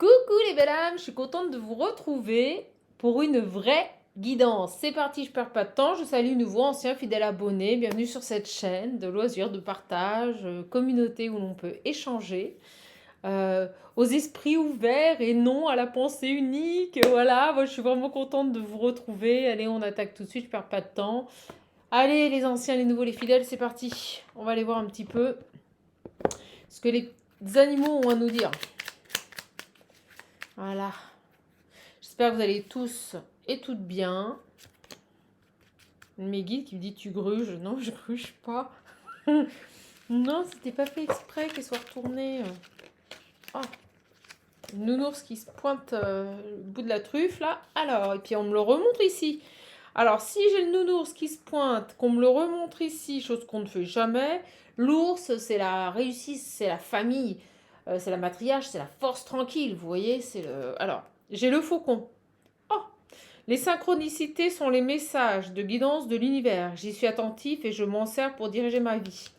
Coucou les belles âmes, je suis contente de vous retrouver pour une vraie guidance. C'est parti, je perds pas de temps. Je salue nouveau anciens fidèles abonnés. Bienvenue sur cette chaîne de loisirs, de partage, communauté où l'on peut échanger. Aux esprits ouverts et non à la pensée unique. Voilà, moi je suis vraiment contente de vous retrouver. Allez, on attaque tout de suite, je perds pas de temps. Allez, les anciens, les nouveaux, les fidèles, c'est parti. On va aller voir un petit peu ce que les animaux ont à nous dire. Voilà. J'espère que vous allez tous et toutes bien. Mes guides qui me dit tu gruges. Non, je gruge pas. Non, c'était pas fait exprès qu'elle soit retournée. Oh, une nounours qui se pointe le bout de la truffe là. Alors, et puis on me le remontre ici. Alors, si j'ai le nounours qui se pointe, qu'on me le remontre ici, chose qu'on ne fait jamais, l'ours, c'est la réussite, c'est la famille, c'est la matriarche, c'est la force tranquille. Vous voyez, c'est le. Alors, j'ai le faucon. Oh, les synchronicités sont les messages de guidance de l'univers. J'y suis attentif et je m'en sers pour diriger ma vie.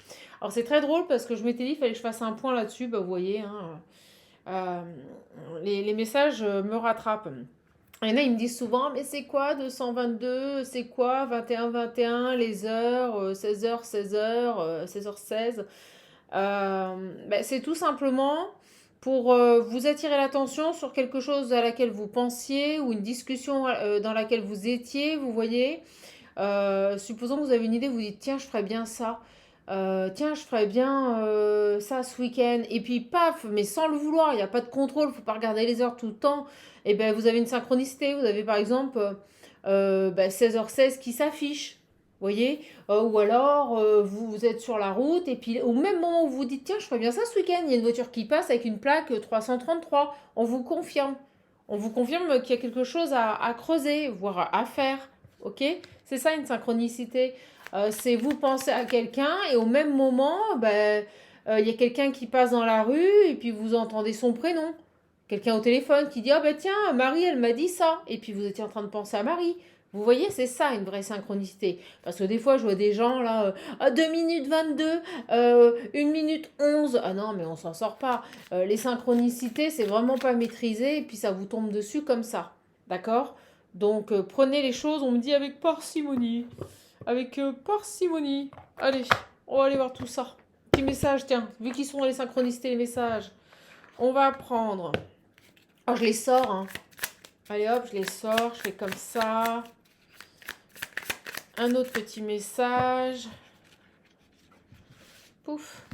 Alors c'est très drôle parce que je m'étais dit qu'il fallait que je fasse un point là-dessus. Bah, vous voyez, hein, euh, les messages me rattrapent. Il y en a, ils me disent souvent, mais c'est quoi 222? C'est quoi 21-21, les heures, 16h, 16h, 16h16? C'est tout simplement pour vous attirer l'attention sur quelque chose à laquelle vous pensiez ou une discussion dans laquelle vous étiez, vous voyez. Supposons que vous avez une idée, vous dites tiens, je ferais bien ça. Tiens, je ferais bien ça ce week-end. Et puis paf, mais sans le vouloir, il n'y a pas de contrôle, il ne faut pas regarder les heures tout le temps. Et ben vous avez une synchronicité, vous avez par exemple 16h16 qui s'affiche. Vous voyez. Ou alors vous êtes sur la route et puis au même moment où vous vous dites tiens je ferais bien ça ce week-end, il y a une voiture qui passe avec une plaque 333. On vous confirme. On vous confirme qu'il y a quelque chose à creuser, voire à faire. Ok. C'est ça une synchronicité. C'est vous pensez à quelqu'un et au même moment, y a quelqu'un qui passe dans la rue et puis vous entendez son prénom. Quelqu'un au téléphone qui dit ah ben tiens, Marie, elle m'a dit ça. Et puis vous étiez en train de penser à Marie. Vous voyez, c'est ça une vraie synchronicité. Parce que des fois, je vois des gens là, à 2 minutes 22, 1 minute 11. Ah non, mais on s'en sort pas. Les synchronicités, c'est vraiment pas maîtrisé et puis ça vous tombe dessus comme ça. D'accord. Donc prenez les choses, on me dit avec parcimonie. Avec parcimonie. Allez, on va aller voir tout ça. Petit message, tiens, vu qu'ils sont les synchronicités, les messages. On va prendre. Oh, je les sors, hein. Allez hop, je les sors, je fais comme ça. Un autre petit message. Pouf.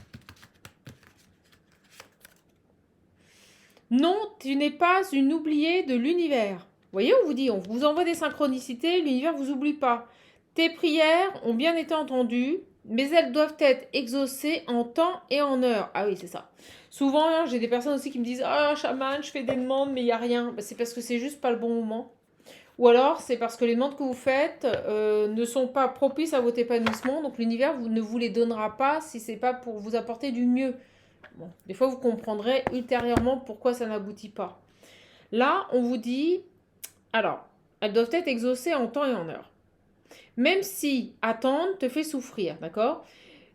Non, tu n'es pas une oubliée de l'univers. Vous voyez, on vous dit, on vous envoie des synchronicités, l'univers vous oublie pas. Tes prières ont bien été entendues, mais elles doivent être exaucées en temps et en heure. Ah oui, c'est ça. Souvent, j'ai des personnes aussi qui me disent ah, chaman, je fais des demandes, mais il n'y a rien. C'est parce que c'est juste pas le bon moment. Ou alors, c'est parce que les demandes que vous faites ne sont pas propices à votre épanouissement. Donc, l'univers ne vous les donnera pas si c'est pas pour vous apporter du mieux. Bon, des fois, vous comprendrez ultérieurement pourquoi ça n'aboutit pas. Là, on vous dit, alors, elles doivent être exaucées en temps et en heure. Même si attendre te fait souffrir, d'accord?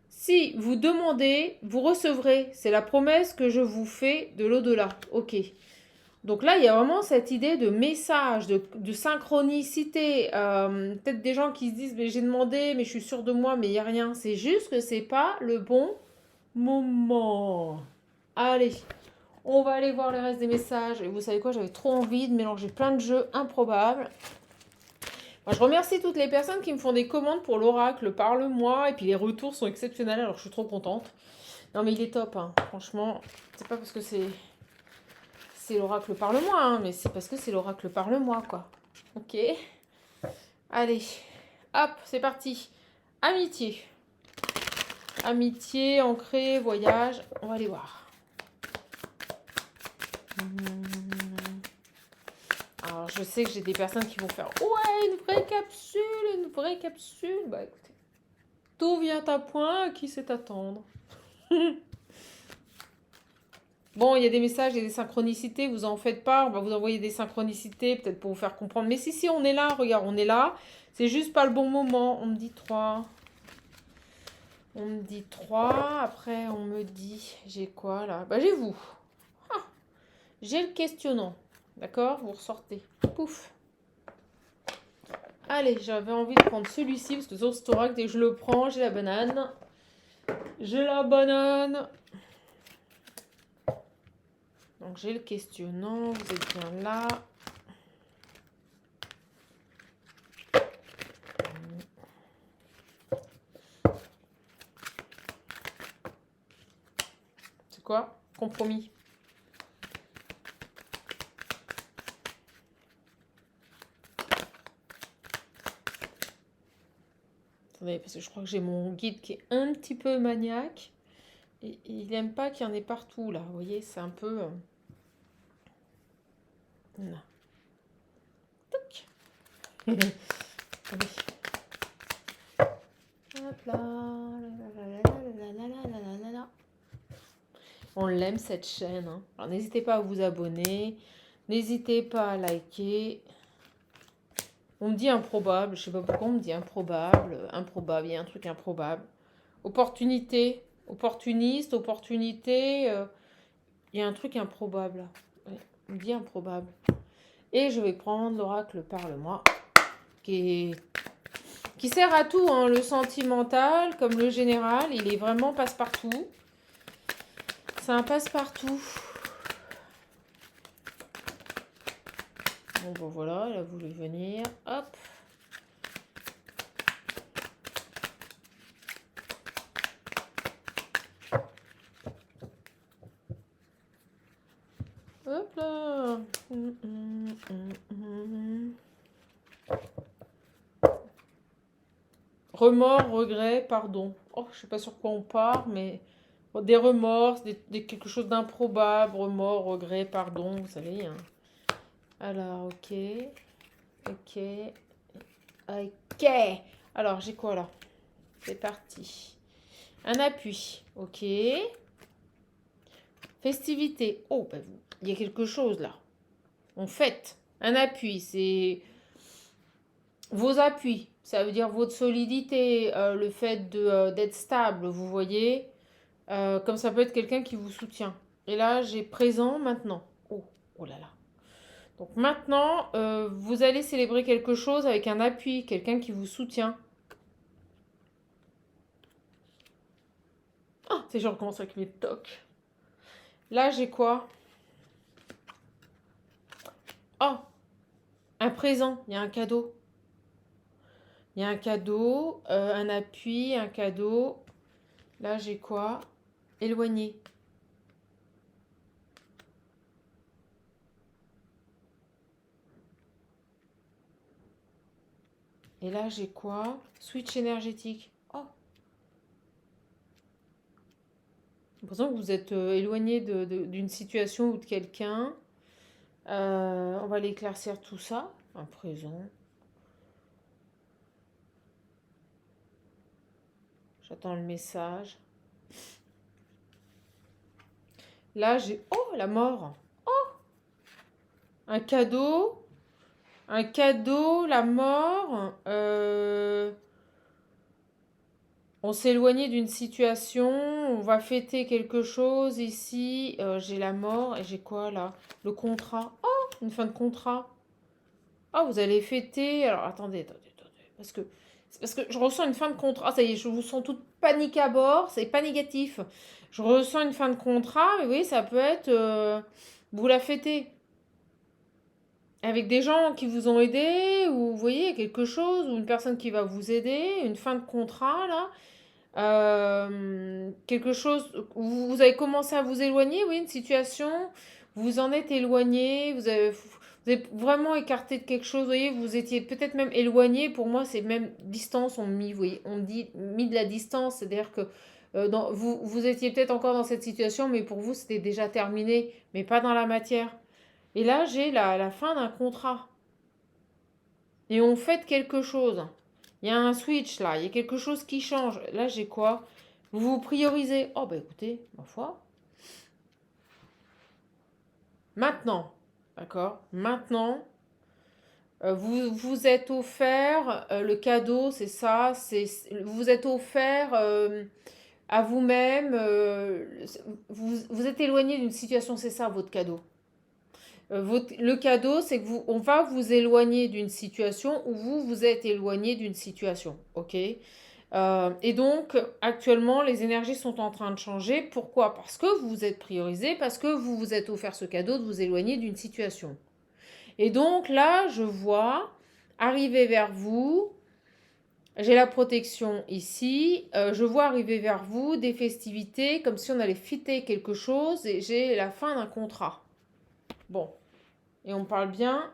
Si vous demandez, vous recevrez. C'est la promesse que je vous fais de l'au-delà. Ok. Donc là, il y a vraiment cette idée de message, de synchronicité. Peut-être des gens qui se disent, mais j'ai demandé, mais je suis sûre de moi, mais il n'y a rien. C'est juste que c'est pas le bon moment. Allez, on va aller voir le reste des messages. Et vous savez quoi, j'avais trop envie de mélanger plein de jeux improbables. Moi, je remercie toutes les personnes qui me font des commandes pour l'oracle. Parle-moi. Et puis les retours sont exceptionnels, alors je suis trop contente. Non, mais il est top, hein. Franchement. C'est pas parce que c'est l'oracle Parle-moi, hein, mais c'est parce que c'est l'oracle Parle-moi, quoi. Ok. Allez. Hop, c'est parti. Amitié. Amitié, ancré, voyage. On va aller voir. Alors, je sais que j'ai des personnes qui vont faire ouais, une vraie capsule, une vraie capsule. Bah écoutez, tout vient à point, qui sait attendre. Bon, il y a des messages, il y a des synchronicités, vous en faites pas, on va vous envoyer des synchronicités, peut-être pour vous faire comprendre. Mais si, on est là, regarde, on est là. C'est juste pas le bon moment. On me dit 3. On me dit 3. Après, on me dit, j'ai quoi là? Bah, j'ai vous. Ah, J'ai le questionnant. D'accord? Vous ressortez. Pouf. Allez, j'avais envie de prendre celui-ci parce que sur cet oracle, dès que je le prends, j'ai la banane. J'ai la banane. Donc j'ai le questionnant. Vous êtes bien là. C'est quoi? Compromis. Attendez, parce que je crois que j'ai mon guide qui est un petit peu maniaque. Et il n'aime pas qu'il y en ait partout, là. Vous voyez, c'est un peu... Non. Toc. Allez. Hop là. On l'aime, cette chaîne. Hein. Alors, n'hésitez pas à vous abonner. N'hésitez pas à liker. On me dit improbable. Je sais pas pourquoi on me dit improbable. Improbable, il y a un truc improbable. Opportunité. Opportuniste, opportunité. Il y a un truc improbable. Ouais, on me dit improbable. Et je vais prendre l'oracle Parle-moi. Qui sert à tout. Hein. Le sentimental, comme le général. Il est vraiment passe-partout. C'est un passe-partout. Bon, bon, voilà, elle a voulu venir. Hop. Hop là. Remords, regrets, pardon. Oh, je sais pas sur quoi on part, mais des remords, quelque chose d'improbable, remords, regrets, pardon, vous savez. Hein. Alors, ok. Ok. Ok. Alors, j'ai quoi là? C'est parti. Un appui. Ok. Festivité. Oh, ben, il y a quelque chose là. On fête. Un appui, c'est vos appuis. Ça veut dire votre solidité, le fait d'être stable, vous voyez. Comme ça peut être quelqu'un qui vous soutient. Et là, j'ai présent maintenant. Oh, oh là là. Donc maintenant, vous allez célébrer quelque chose avec un appui, quelqu'un qui vous soutient. Ah, c'est je recommence avec mes tocs. Là, j'ai quoi? Oh, un présent, il y a un cadeau. Il y a un cadeau, un appui, un cadeau. Là, j'ai quoi? Éloigné. Et là, j'ai quoi? Switch énergétique. Oh, j'ai l'impression que vous êtes éloigné d'une situation ou de quelqu'un. On va l'éclaircir tout ça. Un présent. J'attends le message. Là, j'ai... Oh, la mort. Un cadeau. Un cadeau, la mort. On s'est éloigné d'une situation. On va fêter quelque chose ici. J'ai la mort. Et j'ai quoi là? Le contrat. Oh, une fin de contrat. Ah, vous allez fêter. Alors, attendez. Parce que je ressens une fin de contrat. Ah, ça y est, je vous sens toute panique à bord. C'est pas négatif. Je ressens une fin de contrat. Mais oui, ça peut être. Vous la fêtez. Avec des gens qui vous ont aidé, ou vous voyez, quelque chose, ou une personne qui va vous aider, une fin de contrat, là. Quelque chose où vous avez commencé à vous éloigner, oui, une situation, vous en êtes éloigné, vous avez vraiment écarté de quelque chose, vous voyez, vous étiez peut-être même éloigné, pour moi c'est même distance, vous voyez, on dit mis de la distance, c'est-à-dire que vous étiez peut-être encore dans cette situation, mais pour vous c'était déjà terminé, mais pas dans la matière. Et là j'ai la fin d'un contrat, et on fait quelque chose. Il y a un switch là, il y a quelque chose qui change. Là, j'ai quoi? Vous vous priorisez. Oh, bah écoutez, ma foi. Maintenant, d'accord? Maintenant, vous vous êtes offert le cadeau, c'est ça. Vous êtes offert à vous-même. Vous êtes éloigné d'une situation, c'est ça votre cadeau. Le cadeau, c'est que on va vous éloigner d'une situation ou vous vous êtes éloigné d'une situation. Ok? Et donc, actuellement, les énergies sont en train de changer. Pourquoi? Parce que vous vous êtes priorisé, parce que vous vous êtes offert ce cadeau de vous éloigner d'une situation. Et donc là, je vois arriver vers vous, j'ai la protection ici, je vois arriver vers vous des festivités comme si on allait fêter quelque chose et j'ai la fin d'un contrat. Bon, et on parle bien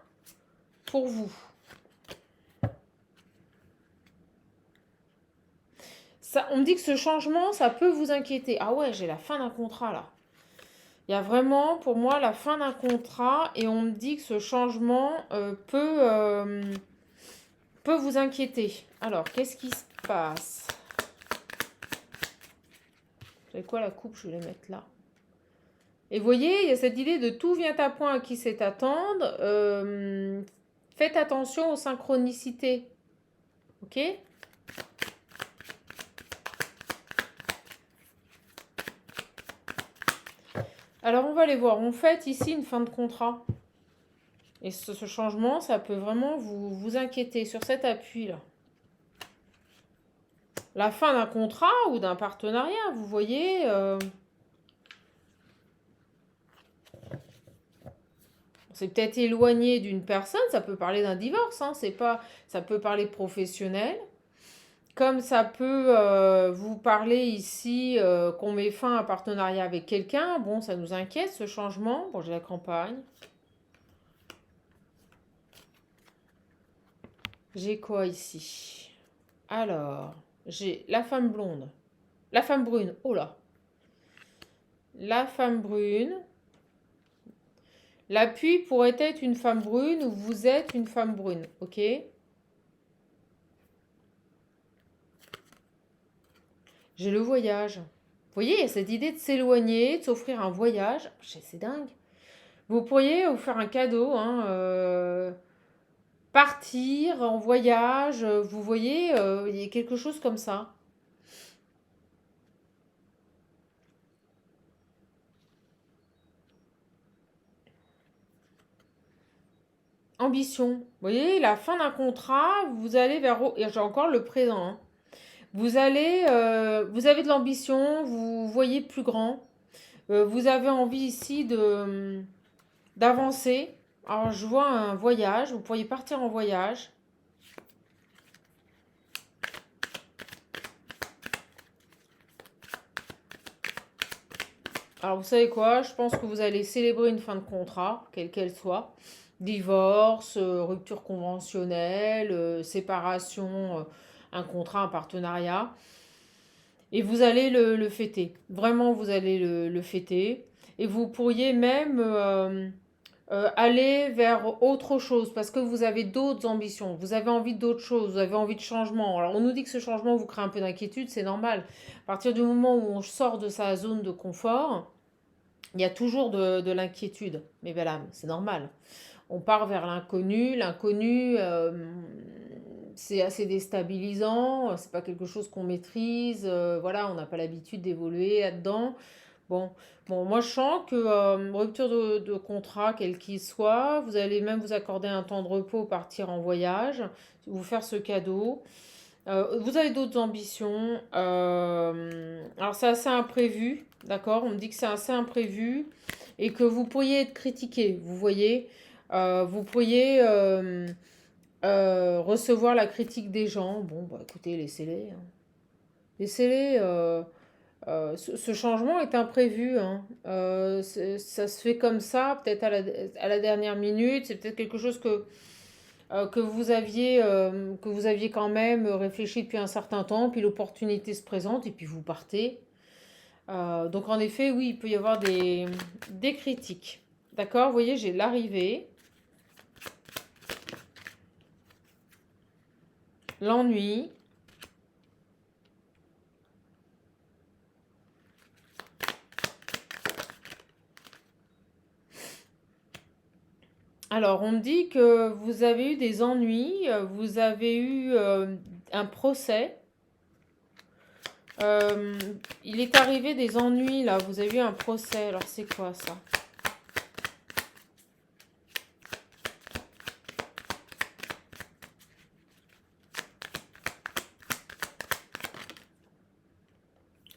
pour vous. Ça, on me dit que ce changement, ça peut vous inquiéter. Ah ouais, j'ai la fin d'un contrat là. Il y a vraiment pour moi la fin d'un contrat et on me dit que ce changement peut vous inquiéter. Alors, qu'est-ce qui se passe? C'est quoi la coupe? Je vais la mettre là. Et vous voyez, il y a cette idée de tout vient à point à qui sait attendre. Faites attention aux synchronicités. Ok? Alors, on va aller voir. On fait ici une fin de contrat. Et ce changement, ça peut vraiment vous inquiéter sur cet appui-là. La fin d'un contrat ou d'un partenariat, vous voyez. C'est peut-être éloigné d'une personne, ça peut parler d'un divorce, hein, c'est pas, ça peut parler professionnel. Comme ça peut vous parler ici qu'on met fin à un partenariat avec quelqu'un, bon, ça nous inquiète ce changement. Bon, j'ai la campagne. J'ai quoi ici? Alors, j'ai la femme blonde. La femme brune, oh là. La femme brune. L'appui pourrait être une femme brune ou vous êtes une femme brune, ok? J'ai le voyage. Vous voyez, il y a cette idée de s'éloigner, de s'offrir un voyage. C'est dingue. Vous pourriez vous faire un cadeau, hein, partir en voyage, vous voyez, il y a quelque chose comme ça. Ambition. Vous voyez, la fin d'un contrat, vous allez vers... Et j'ai encore le présent. Hein. Vous allez... vous avez de l'ambition, vous voyez plus grand. Vous avez envie ici d'avancer. Alors, je vois un voyage. Vous pourriez partir en voyage. Alors, vous savez quoi? Je pense que vous allez célébrer une fin de contrat, quelle qu'elle soit. Divorce, rupture conventionnelle, séparation, un contrat, un partenariat. Et vous allez le fêter. Vraiment, vous allez le fêter. Et vous pourriez même aller vers autre chose parce que vous avez d'autres ambitions. Vous avez envie d'autres choses. Vous avez envie de changement. Alors, on nous dit que ce changement vous crée un peu d'inquiétude. C'est normal. À partir du moment où on sort de sa zone de confort, il y a toujours de l'inquiétude. Mais voilà, c'est normal. On part vers l'inconnu. L'inconnu, c'est assez déstabilisant. C'est pas quelque chose qu'on maîtrise. Voilà, on n'a pas l'habitude d'évoluer là-dedans. Bon, moi je sens que rupture de contrat, quel qu'il soit, vous allez même vous accorder un temps de repos, partir en voyage, vous faire ce cadeau. Vous avez d'autres ambitions. Alors c'est assez imprévu, d'accord? On me dit que c'est assez imprévu et que vous pourriez être critiqué, vous voyez. Vous pourriez recevoir la critique des gens. Bon, bah écoutez, laissez-les. Hein. Laissez-les. Ce changement est imprévu. Hein. Ça se fait comme ça, peut-être à la dernière minute. C'est peut-être quelque chose que vous aviez quand même réfléchi depuis un certain temps, puis l'opportunité se présente et puis vous partez. Donc en effet, oui, il peut y avoir des critiques. D'accord? Vous voyez, j'ai l'arrivée, l'ennui. Alors, on me dit que vous avez eu des ennuis, vous avez eu un procès. Euh, il est arrivé des ennuis là, vous avez eu un procès. Alors, c'est quoi ça?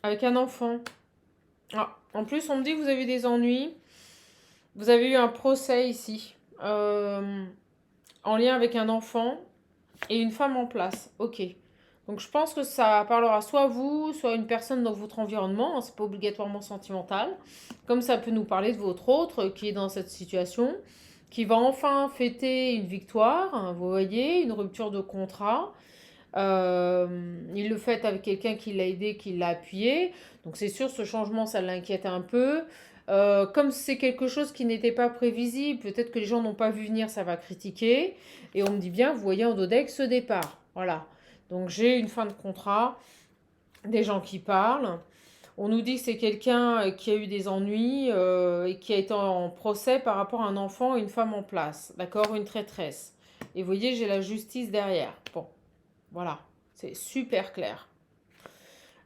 avec un enfant. Ah, en plus, on me dit que vous avez des ennuis. Vous avez eu un procès ici, en lien avec un enfant et une femme en place. Ok. Donc je pense que ça parlera soit vous, soit une personne dans votre environnement. Hein, c'est pas obligatoirement sentimental. Comme ça peut nous parler de votre autre qui est dans cette situation, qui va enfin fêter une victoire. Hein, vous voyez, une rupture de contrat. Il le fait avec quelqu'un qui l'a aidé, qui l'a appuyé. Donc c'est sûr, ce changement, ça l'inquiète un peu. Comme c'est quelque chose qui n'était pas prévisible, peut-être que les gens n'ont pas vu venir, ça va critiquer. Et on me dit bien, vous voyez en Dodeck ce départ. Voilà. Donc j'ai une fin de contrat, des gens qui parlent. On nous dit que c'est quelqu'un qui a eu des ennuis et qui a été en procès par rapport à un enfant et une femme en place. D'accord, une traîtresse. Et vous voyez, j'ai la justice derrière. Bon, voilà, c'est super clair.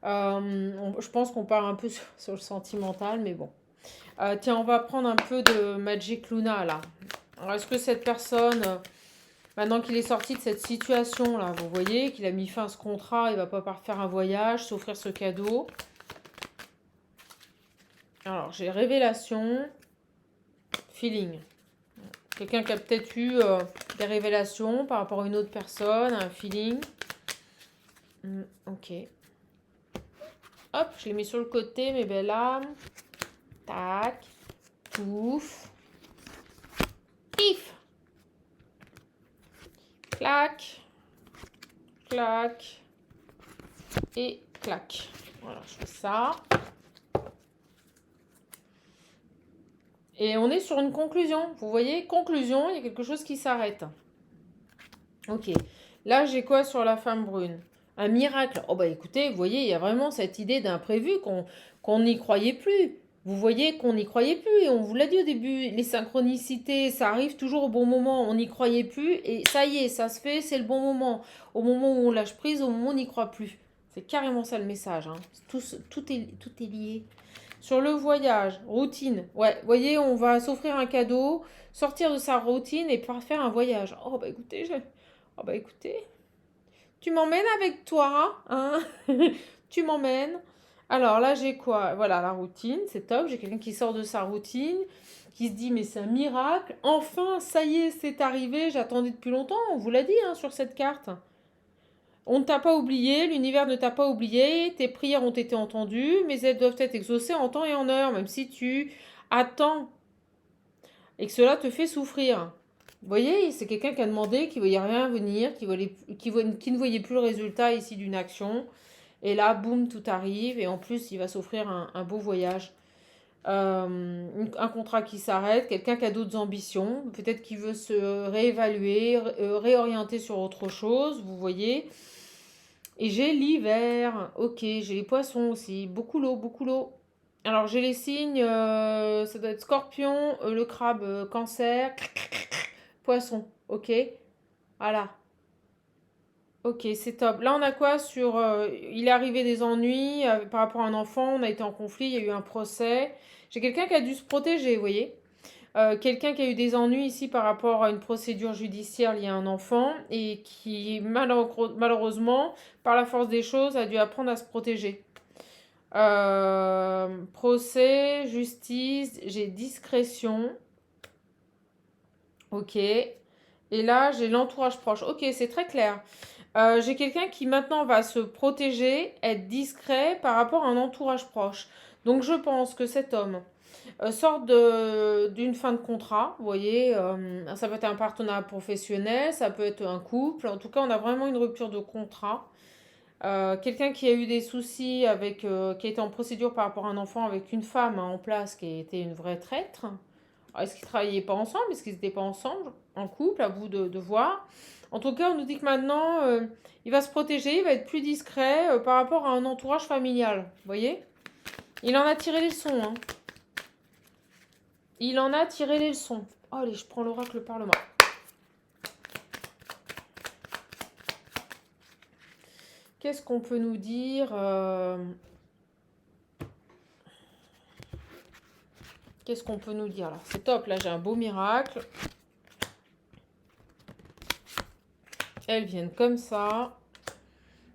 Je pense qu'on part un peu sur le sentimental, mais bon. Tiens, on va prendre un peu de Magic Luna là. Alors, est-ce que cette personne, maintenant qu'il est sorti de cette situation là, vous voyez, qu'il a mis fin à ce contrat, il va pas faire un voyage, s'offrir ce cadeau. Alors, j'ai révélation, feeling. Quelqu'un qui a peut-être eu des révélations par rapport à une autre personne, un feeling. Ok. Hop, je l'ai mis sur le côté, mes belles âmes. Tac. Pouf. Pif. Clac. Clac. Et clac. Voilà, je fais ça. Et on est sur une conclusion. Vous voyez, conclusion, il y a quelque chose qui s'arrête. Ok. Là, j'ai quoi sur la femme brune? Un miracle. Oh bah écoutez, vous voyez, il y a vraiment cette idée d'imprévu qu'on n'y croyait plus. Vous voyez qu'on n'y croyait plus. Et on vous l'a dit au début, les synchronicités, ça arrive toujours au bon moment. On n'y croyait plus et ça y est, ça se fait, c'est le bon moment. Au moment où on lâche prise, au moment où on n'y croit plus. C'est carrément ça le message. Hein. Tout est lié. Sur le voyage, routine. Ouais, vous voyez, on va s'offrir un cadeau, sortir de sa routine et faire un voyage. Oh bah écoutez, tu m'emmènes avec toi, hein? Tu m'emmènes. Alors là, j'ai quoi? Voilà, la routine, c'est top. J'ai quelqu'un qui sort de sa routine, qui se dit, mais c'est un miracle. Enfin, ça y est, c'est arrivé. J'attendais depuis longtemps. On vous l'a dit hein, sur cette carte. On ne t'a pas oublié, l'univers ne t'a pas oublié, tes prières ont été entendues, mais elles doivent être exaucées en temps et en heure, même si tu attends et que cela te fait souffrir. Vous voyez, c'est quelqu'un qui a demandé, qui ne voyait rien venir, qui ne voyait plus le résultat ici d'une action. Et là, boum, tout arrive. Et en plus, il va s'offrir un beau voyage. Un contrat qui s'arrête, quelqu'un qui a d'autres ambitions. Peut-être qu'il veut se réévaluer, réorienter sur autre chose, vous voyez. Et j'ai l'hiver. Ok, j'ai les poissons aussi. Beaucoup l'eau, beaucoup l'eau. Alors, j'ai les signes. Ça doit être scorpion, le crabe, cancer, poisson. Ok, voilà. Ok, c'est top. Là, on a quoi sur... il est arrivé des ennuis par rapport à un enfant, on a été en conflit, il y a eu un procès. J'ai quelqu'un qui a dû se protéger, vous voyez. Quelqu'un qui a eu des ennuis ici par rapport à une procédure judiciaire liée à un enfant et qui, malheureusement, par la force des choses, a dû apprendre à se protéger. Procès, justice, j'ai discrétion. Ok. Et là, j'ai l'entourage proche. Ok, c'est très clair. J'ai quelqu'un qui maintenant va se protéger, être discret par rapport à un entourage proche. Donc je pense que cet homme sort d'une fin de contrat, vous voyez, ça peut être un partenariat professionnel, ça peut être un couple, en tout cas on a vraiment une rupture de contrat. Quelqu'un qui a eu des soucis avec, qui a été en procédure par rapport à un enfant avec une femme hein, en place qui était une vraie traître. Alors, est-ce qu'ils ne travaillaient pas ensemble? Est-ce qu'ils n'étaient pas ensemble en couple? À vous de voir. En tout cas, on nous dit que maintenant, il va se protéger, il va être plus discret par rapport à un entourage familial. Vous voyez? Il en a tiré les leçons. Hein. Il en a tiré les leçons. Oh, allez, je prends l'oracle Parlement. Qu'est-ce qu'on peut nous dire Qu'est-ce qu'on peut nous dire? Alors, c'est top, là, j'ai un beau miracle. Elles viennent comme ça.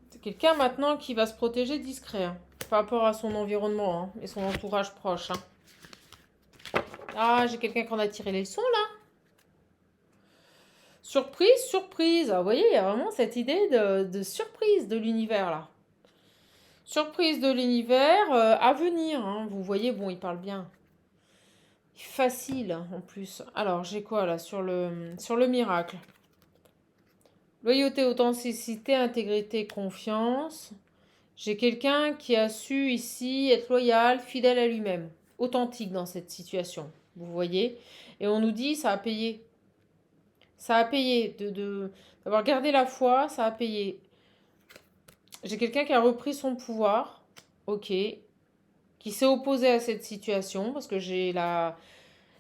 C'est quelqu'un maintenant qui va se protéger discret. Hein. par rapport à son environnement hein, et son entourage proche. Hein. Ah, j'ai quelqu'un qui en a tiré les leçons là. Surprise, surprise. Ah, vous voyez, il y a vraiment cette idée de surprise de l'univers là. Surprise de l'univers à venir. Hein. Vous voyez, bon, il parle bien. Facile hein, en plus. Alors, j'ai quoi là sur le miracle? Loyauté, authenticité, intégrité, confiance. J'ai quelqu'un qui a su ici être loyal, fidèle à lui-même, authentique dans cette situation. Vous voyez? Et on nous dit, ça a payé. Ça a payé d'avoir gardé la foi, ça a payé. J'ai quelqu'un qui a repris son pouvoir, ok, qui s'est opposé à cette situation, parce que j'ai la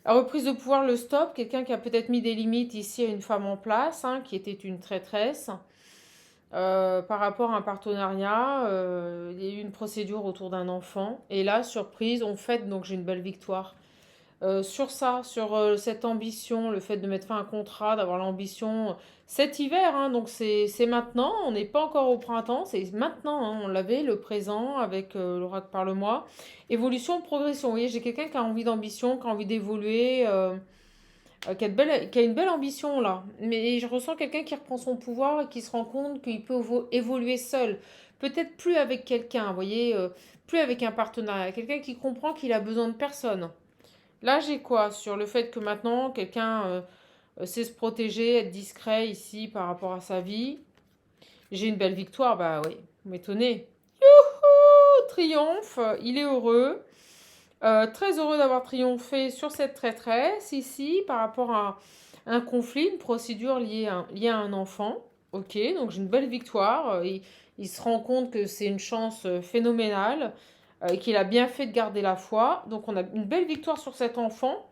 reprise de pouvoir, le stop, quelqu'un qui a peut-être mis des limites ici à une femme en place, hein, qui était une traîtresse. Par rapport à un partenariat, il y a eu une procédure autour d'un enfant. Et là, surprise, on fête, donc j'ai une belle victoire. Sur ça, sur cette ambition, le fait de mettre fin à un contrat, d'avoir l'ambition cet hiver, hein, donc c'est maintenant, on n'est pas encore au printemps, c'est maintenant, hein, on l'avait, le présent avec l'oracle par le mois. Évolution, progression, vous voyez, j'ai quelqu'un qui a envie d'ambition, qui a envie d'évoluer, qui a une belle ambition là. Mais je ressens quelqu'un qui reprend son pouvoir et qui se rend compte qu'il peut évoluer seul. Peut-être plus avec quelqu'un, vous voyez, plus avec un partenariat. Quelqu'un qui comprend qu'il a besoin de personne. Là, j'ai quoi sur le fait que maintenant, quelqu'un sait se protéger, être discret ici par rapport à sa vie. J'ai une belle victoire, bah oui, vous m'étonnez. Youhou, triomphe, il est heureux. Très heureux d'avoir triomphé sur cette traîtresse ici par rapport à un conflit, une procédure liée à un enfant. Ok, donc j'ai une belle victoire. Il se rend compte que c'est une chance phénoménale et qu'il a bien fait de garder la foi. Donc on a une belle victoire sur cet enfant.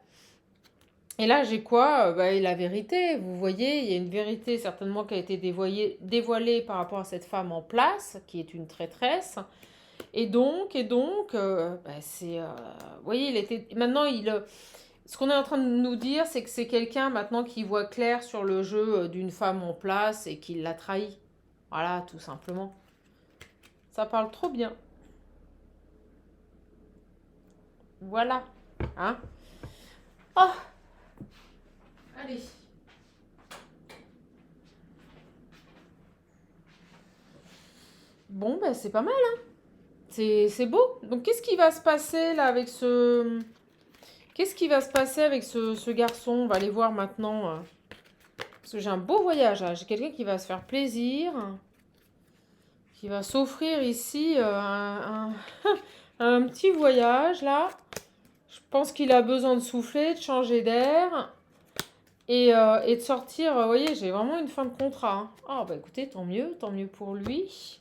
Et là, j'ai quoi? Bah, la vérité. Vous voyez, il y a une vérité certainement qui a été dévoilée par rapport à cette femme en place, qui est une traîtresse. Et donc, bah, c'est, vous voyez, maintenant, ce qu'on est en train de nous dire, c'est que c'est quelqu'un maintenant qui voit clair sur le jeu d'une femme en place et qui l'a trahi. Voilà, tout simplement. Ça parle trop bien. Voilà. Hein? Oh, allez. Bon, ben c'est pas mal, hein. C'est beau. Donc, qu'est-ce qui va se passer là avec ce... Qu'est-ce qui va se passer avec ce garçon? On va aller voir maintenant. Parce que j'ai un beau voyage là. J'ai quelqu'un qui va se faire plaisir. Qui va s'offrir ici un petit voyage là. Je pense qu'il a besoin de souffler, de changer d'air. Et de sortir. Vous voyez, j'ai vraiment une fin de contrat. Hein. Ah bah écoutez, tant mieux pour lui.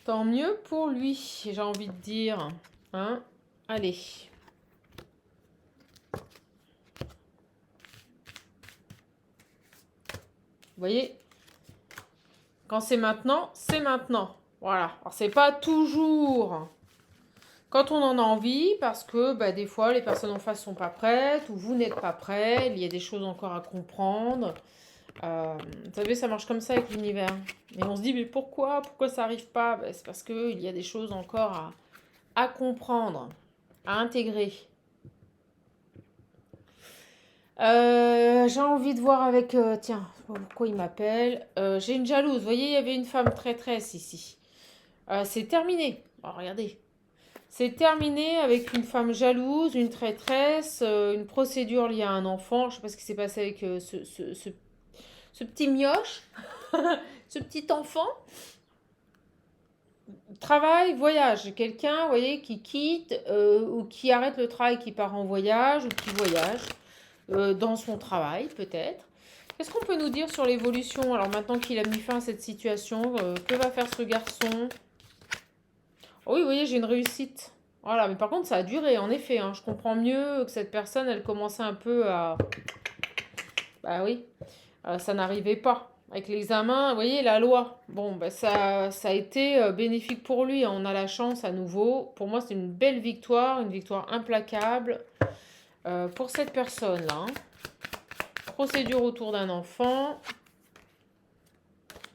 Tant mieux pour lui, j'ai envie de dire. Hein? Allez. Vous voyez? Quand c'est maintenant, c'est maintenant. Voilà. Alors, c'est pas toujours quand on en a envie, parce que bah, des fois, les personnes en face sont pas prêtes, ou vous n'êtes pas prêt, il y a des choses encore à comprendre. Vous savez, ça marche comme ça avec l'univers. Et on se dit, mais pourquoi ça n'arrive pas? Ben, c'est parce qu'il y a des choses encore à comprendre, à intégrer. J'ai envie de voir avec... tiens, pourquoi il m'appelle? J'ai une jalouse. Vous voyez, il y avait une femme traîtresse ici. C'est terminé. Oh, regardez. C'est terminé avec une femme jalouse, une traîtresse, une procédure liée à un enfant. Je ne sais pas ce qui s'est passé avec ce petit mioche, ce petit enfant. Travail, voyage. Quelqu'un, vous voyez, qui quitte ou qui arrête le travail, qui part en voyage ou qui voyage dans son travail, peut-être. Qu'est-ce qu'on peut nous dire sur l'évolution? Alors maintenant qu'il a mis fin à cette situation, que va faire ce garçon? Oh oui, vous voyez, j'ai une réussite. Voilà, mais par contre, ça a duré, en effet. Hein. Je comprends mieux que cette personne, elle commençait un peu à... Bah oui, ça n'arrivait pas. Avec l'examen, vous voyez, la loi. Bon, bah ça a été bénéfique pour lui. On a la chance à nouveau. Pour moi, c'est une belle victoire, une victoire implacable pour cette personne-là. Hein. Procédure autour d'un enfant.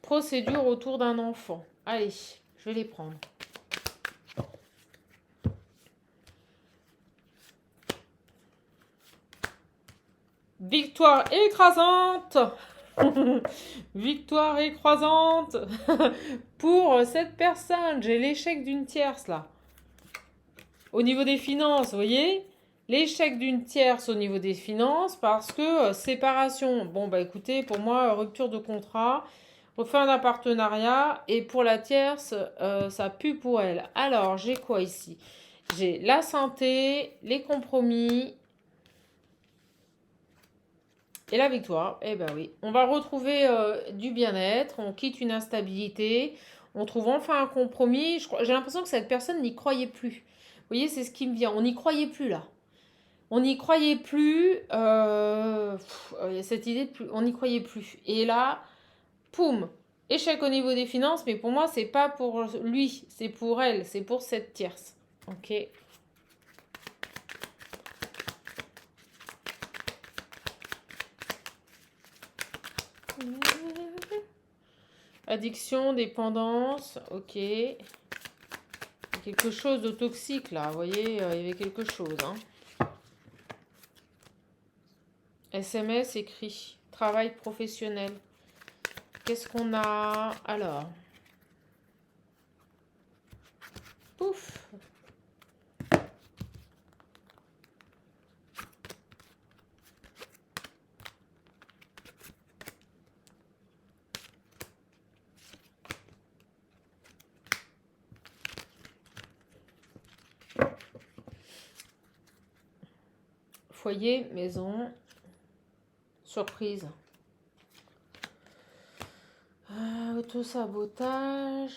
Procédure autour d'un enfant. Allez, je vais les prendre. Victoire écrasante. Victoire écrasante pour cette personne. J'ai l'échec d'une tierce là. Au niveau des finances, vous voyez, l'échec d'une tierce au niveau des finances parce que séparation. Bon, bah écoutez, pour moi, rupture de contrat, fin d'un partenariat et pour la tierce, ça pue pour elle. Alors, j'ai quoi ici? J'ai la santé, les compromis et la victoire. Eh ben oui, on va retrouver du bien-être, on quitte une instabilité, on trouve enfin un compromis. J'ai l'impression que cette personne n'y croyait plus. Vous voyez, c'est ce qui me vient. On n'y croyait plus là. On n'y croyait plus. Cette idée de plus, on n'y croyait plus. Et là, poum, échec au niveau des finances. Mais pour moi, c'est pas pour lui, c'est pour elle, c'est pour cette tierce. Ok. Addiction, dépendance, ok. Quelque chose de toxique là, vous voyez, il y avait quelque chose. Hein. SMS écrit, travail professionnel. Qu'est-ce qu'on a alors? Pouf. Foyer, maison, surprise. Auto-sabotage.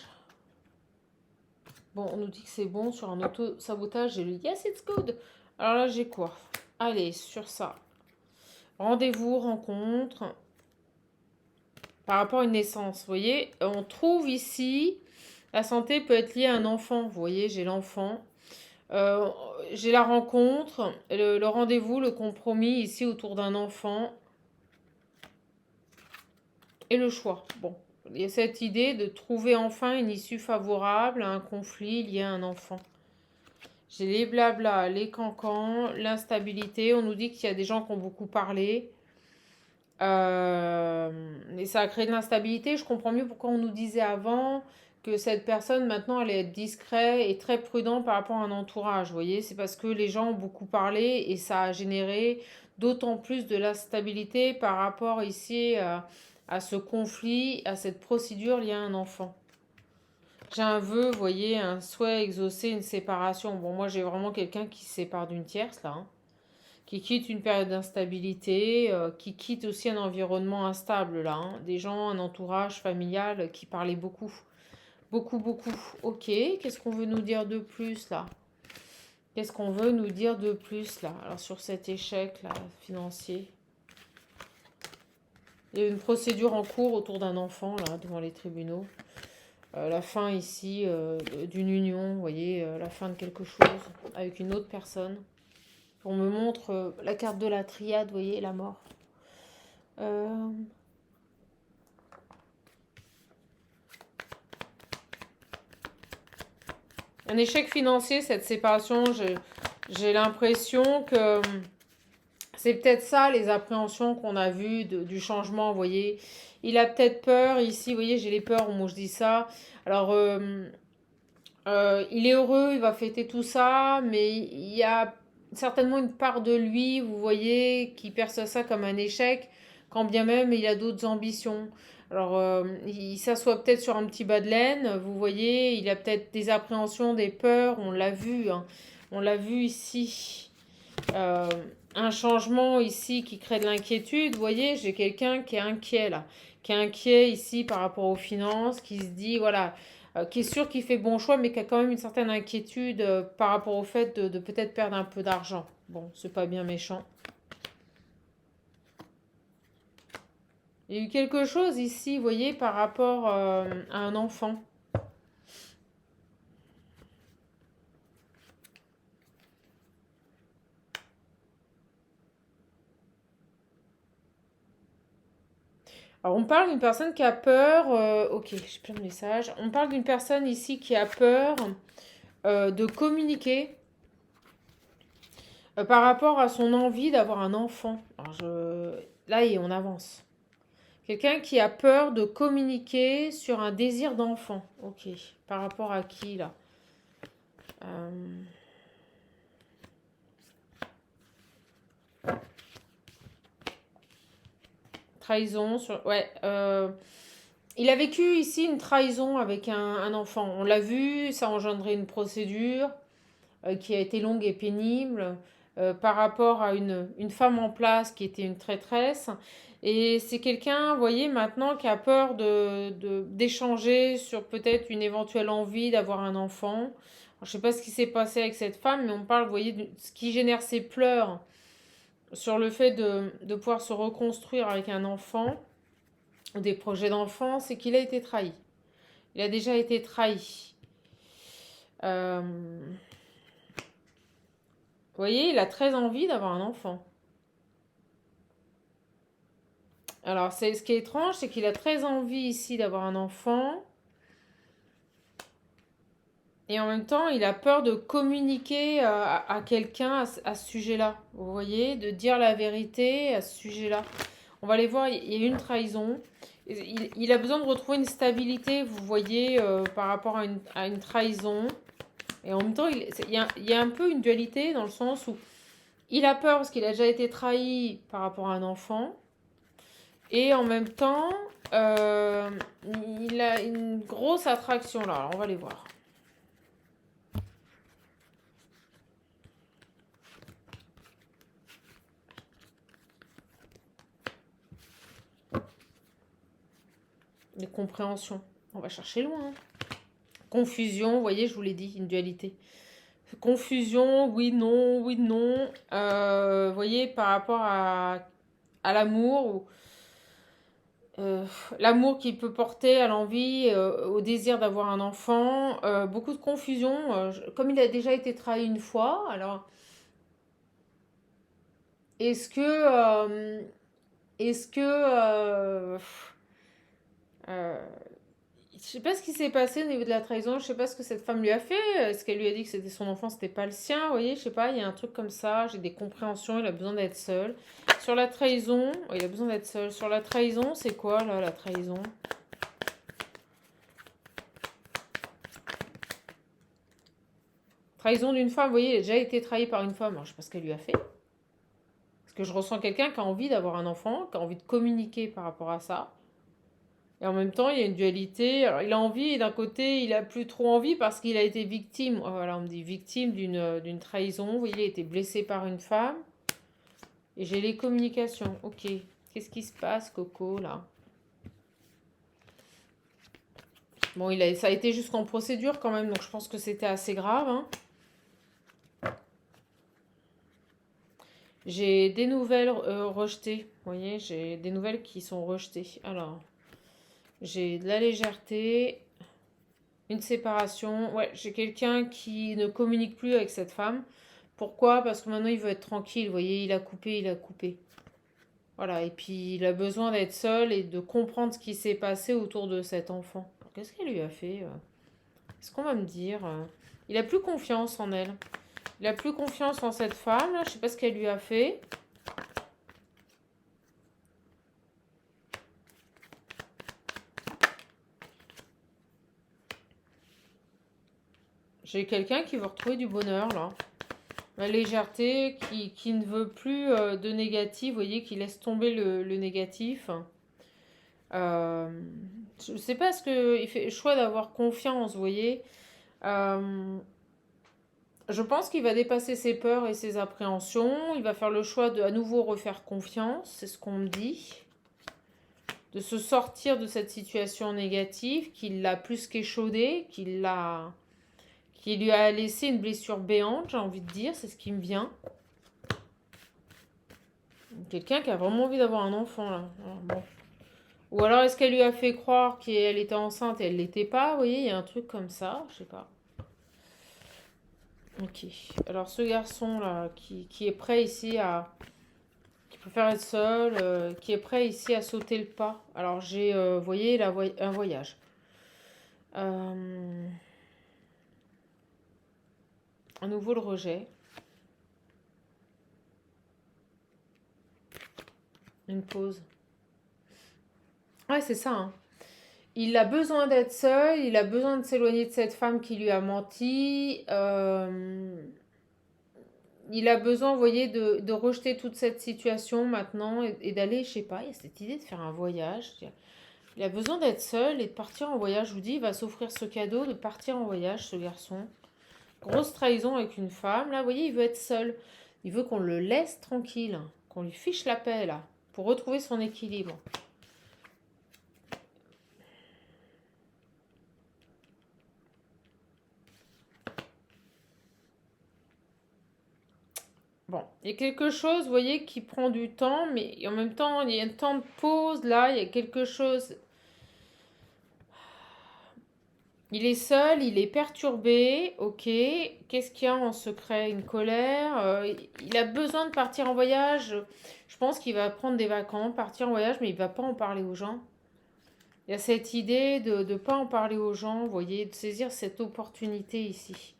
Bon, on nous dit que c'est bon sur un auto-sabotage. J'ai le yes, it's good. Alors là, j'ai quoi? Allez, sur ça. Rendez-vous, rencontre. Par rapport à une naissance, vous voyez, on trouve ici, la santé peut être liée à un enfant. Vous voyez, j'ai l'enfant. J'ai la rencontre, le rendez-vous, le compromis ici autour d'un enfant. Et le choix. Bon, il y a cette idée de trouver enfin une issue favorable à un conflit lié à un enfant. J'ai les blabla, les cancans, l'instabilité. On nous dit qu'il y a des gens qui ont beaucoup parlé. Et ça a créé de l'instabilité. Je comprends mieux pourquoi on nous disait avant que cette personne maintenant allait être discret et très prudent par rapport à un entourage. Vous voyez, c'est parce que les gens ont beaucoup parlé et ça a généré d'autant plus de l'instabilité par rapport ici à ce conflit, à cette procédure liée à un enfant. J'ai un vœu, vous voyez, un souhait exaucé, une séparation. Bon, moi j'ai vraiment quelqu'un qui se sépare d'une tierce là. Hein. Qui quitte une période d'instabilité, qui quitte aussi un environnement instable là. Hein. Des gens, un entourage familial qui parlait beaucoup. Beaucoup, beaucoup. Ok, qu'est-ce qu'on veut nous dire de plus là? Qu'est-ce qu'on veut nous dire de plus là? Alors sur cet échec là, financier. Il y a une procédure en cours autour d'un enfant là, devant les tribunaux. La fin ici d'une union, vous voyez, la fin de quelque chose avec une autre personne. On me montre la carte de la triade, vous voyez, la mort. Un échec financier, cette séparation, j'ai l'impression que c'est peut-être ça, les appréhensions qu'on a vues du changement, vous voyez. Il a peut-être peur, ici, vous voyez, j'ai les peurs, moi je dis ça. Alors, il est heureux, il va fêter tout ça, mais il y a certainement une part de lui, vous voyez, qui perçoit ça comme un échec, quand bien même il a d'autres ambitions. Alors, il s'assoit peut-être sur un petit bas de laine, vous voyez, il a peut-être des appréhensions, des peurs, on l'a vu, hein. On l'a vu ici. Euh, un changement ici qui crée de l'inquiétude, vous voyez, j'ai quelqu'un qui est inquiet là, qui est inquiet ici par rapport aux finances, qui se dit, voilà, qui est sûr qu'il fait bon choix, mais qui a quand même une certaine inquiétude par rapport au fait de peut-être perdre un peu d'argent. Bon, c'est pas bien méchant. Il y a eu quelque chose ici, vous voyez, par rapport à un enfant. Alors, on parle d'une personne qui a peur. Ok, j'ai plein de messages. On parle d'une personne ici qui a peur de communiquer par rapport à son envie d'avoir un enfant. Alors, là, on avance. Quelqu'un qui a peur de communiquer sur un désir d'enfant. Ok, par rapport à qui, là? Trahison sur... Ouais. Il a vécu ici une trahison avec un enfant. On l'a vu, ça a engendré une procédure qui a été longue et pénible par rapport à une femme en place qui était une traîtresse. Et c'est quelqu'un, vous voyez, maintenant qui a peur d'échanger sur peut-être une éventuelle envie d'avoir un enfant. Alors, je ne sais pas ce qui s'est passé avec cette femme, mais on parle, vous voyez, de ce qui génère ses pleurs sur le fait de pouvoir se reconstruire avec un enfant, des projets d'enfant, c'est qu'il a été trahi. Il a déjà été trahi. Vous voyez, il a très envie d'avoir un enfant. Alors, ce qui est étrange, c'est qu'il a très envie ici d'avoir un enfant. Et en même temps, il a peur de communiquer à quelqu'un à ce sujet-là. Vous voyez, de dire la vérité à ce sujet-là. On va aller voir, il y a eu une trahison. Il a besoin de retrouver une stabilité, vous voyez, par rapport à une trahison. Et en même temps, il y a un peu une dualité dans le sens où il a peur parce qu'il a déjà été trahi par rapport à un enfant. Et en même temps, il a une grosse attraction là. Alors, on va les voir. Les compréhensions. On va chercher loin. Hein. Confusion, vous voyez, je vous l'ai dit, une dualité. Confusion, oui, non, oui, non. Vous voyez, par rapport à l'amour, l'amour qu'il peut porter à l'envie, au désir d'avoir un enfant. Beaucoup de confusion. Comme il a déjà été trahi une fois, alors est-ce que... est-ce que... je sais pas ce qui s'est passé au niveau de la trahison, je sais pas ce que cette femme lui a fait, est-ce qu'elle lui a dit que c'était son enfant, c'était pas le sien, vous voyez, je sais pas, il y a un truc comme ça, j'ai des compréhensions, il a besoin d'être seul. Sur la trahison, il a besoin d'être seul. Sur la trahison, c'est quoi là, la trahison? Trahison d'une femme, vous voyez, il a déjà été trahi par une femme, alors je sais pas ce qu'elle lui a fait. Parce que je ressens quelqu'un qui a envie d'avoir un enfant, qui a envie de communiquer par rapport à ça. Et en même temps, il y a une dualité. Alors, il a envie, et d'un côté, il a plus trop envie parce qu'il a été victime. Voilà, on me dit victime d'une trahison. Vous voyez, il a été blessé par une femme. Et j'ai les communications. Ok. Qu'est-ce qui se passe, Coco, là? Bon, ça a été jusqu'en procédure quand même, donc je pense que c'était assez grave. Hein. J'ai des nouvelles rejetées. Vous voyez, j'ai des nouvelles qui sont rejetées. Alors, j'ai de la légèreté, une séparation. Ouais, j'ai quelqu'un qui ne communique plus avec cette femme. Pourquoi? Parce que maintenant il veut être tranquille. Vous voyez, il a coupé, il a coupé. Voilà, et puis il a besoin d'être seul et de comprendre ce qui s'est passé autour de cet enfant. Qu'est-ce qu'elle lui a fait? Est-ce qu'on va me dire? Il a plus confiance en elle. Il a plus confiance en cette femme. Là. Je sais pas ce qu'elle lui a fait. J'ai quelqu'un qui veut retrouver du bonheur là. La légèreté, qui ne veut plus de négatif, vous voyez, qui laisse tomber le négatif. Je ne sais pas ce qu'il fait le choix d'avoir confiance, vous voyez. Je pense qu'il va dépasser ses peurs et ses appréhensions. Il va faire le choix de à nouveau refaire confiance, c'est ce qu'on me dit. De se sortir de cette situation négative qui l'a plus qu'échaudé, qui lui a laissé une blessure béante, j'ai envie de dire, c'est ce qui me vient. Quelqu'un qui a vraiment envie d'avoir un enfant, là. Alors, bon. Ou alors, est-ce qu'elle lui a fait croire qu'elle était enceinte et elle ne l'était pas? Vous voyez, il y a un truc comme ça, je sais pas. Ok. Alors, ce garçon-là, qui est prêt ici préfère être seul, qui est prêt ici à sauter le pas. Alors j'ai, vous voyez, un voyage. À nouveau le rejet. Une pause. Ouais, c'est ça, hein. Il a besoin d'être seul, il a besoin de s'éloigner de cette femme qui lui a menti. Il a besoin, vous voyez, de rejeter toute cette situation maintenant et d'aller, je sais pas, il y a cette idée de faire un voyage. Il a besoin d'être seul et de partir en voyage. Je vous dis, il va s'offrir ce cadeau de partir en voyage, ce garçon. Grosse trahison avec une femme. Là, vous voyez, il veut être seul. Il veut qu'on le laisse tranquille, qu'on lui fiche la paix, là, pour retrouver son équilibre. Bon, il y a quelque chose, vous voyez, qui prend du temps, mais en même temps, il y a un temps de pause, là, il y a quelque chose. Il est seul, il est perturbé, ok. Qu'est-ce qu'il y a en secret? Une colère. Il a besoin de partir en voyage. Je pense qu'il va prendre des vacances, partir en voyage, mais il ne va pas en parler aux gens. Il y a cette idée de ne pas en parler aux gens, vous voyez, de saisir cette opportunité ici.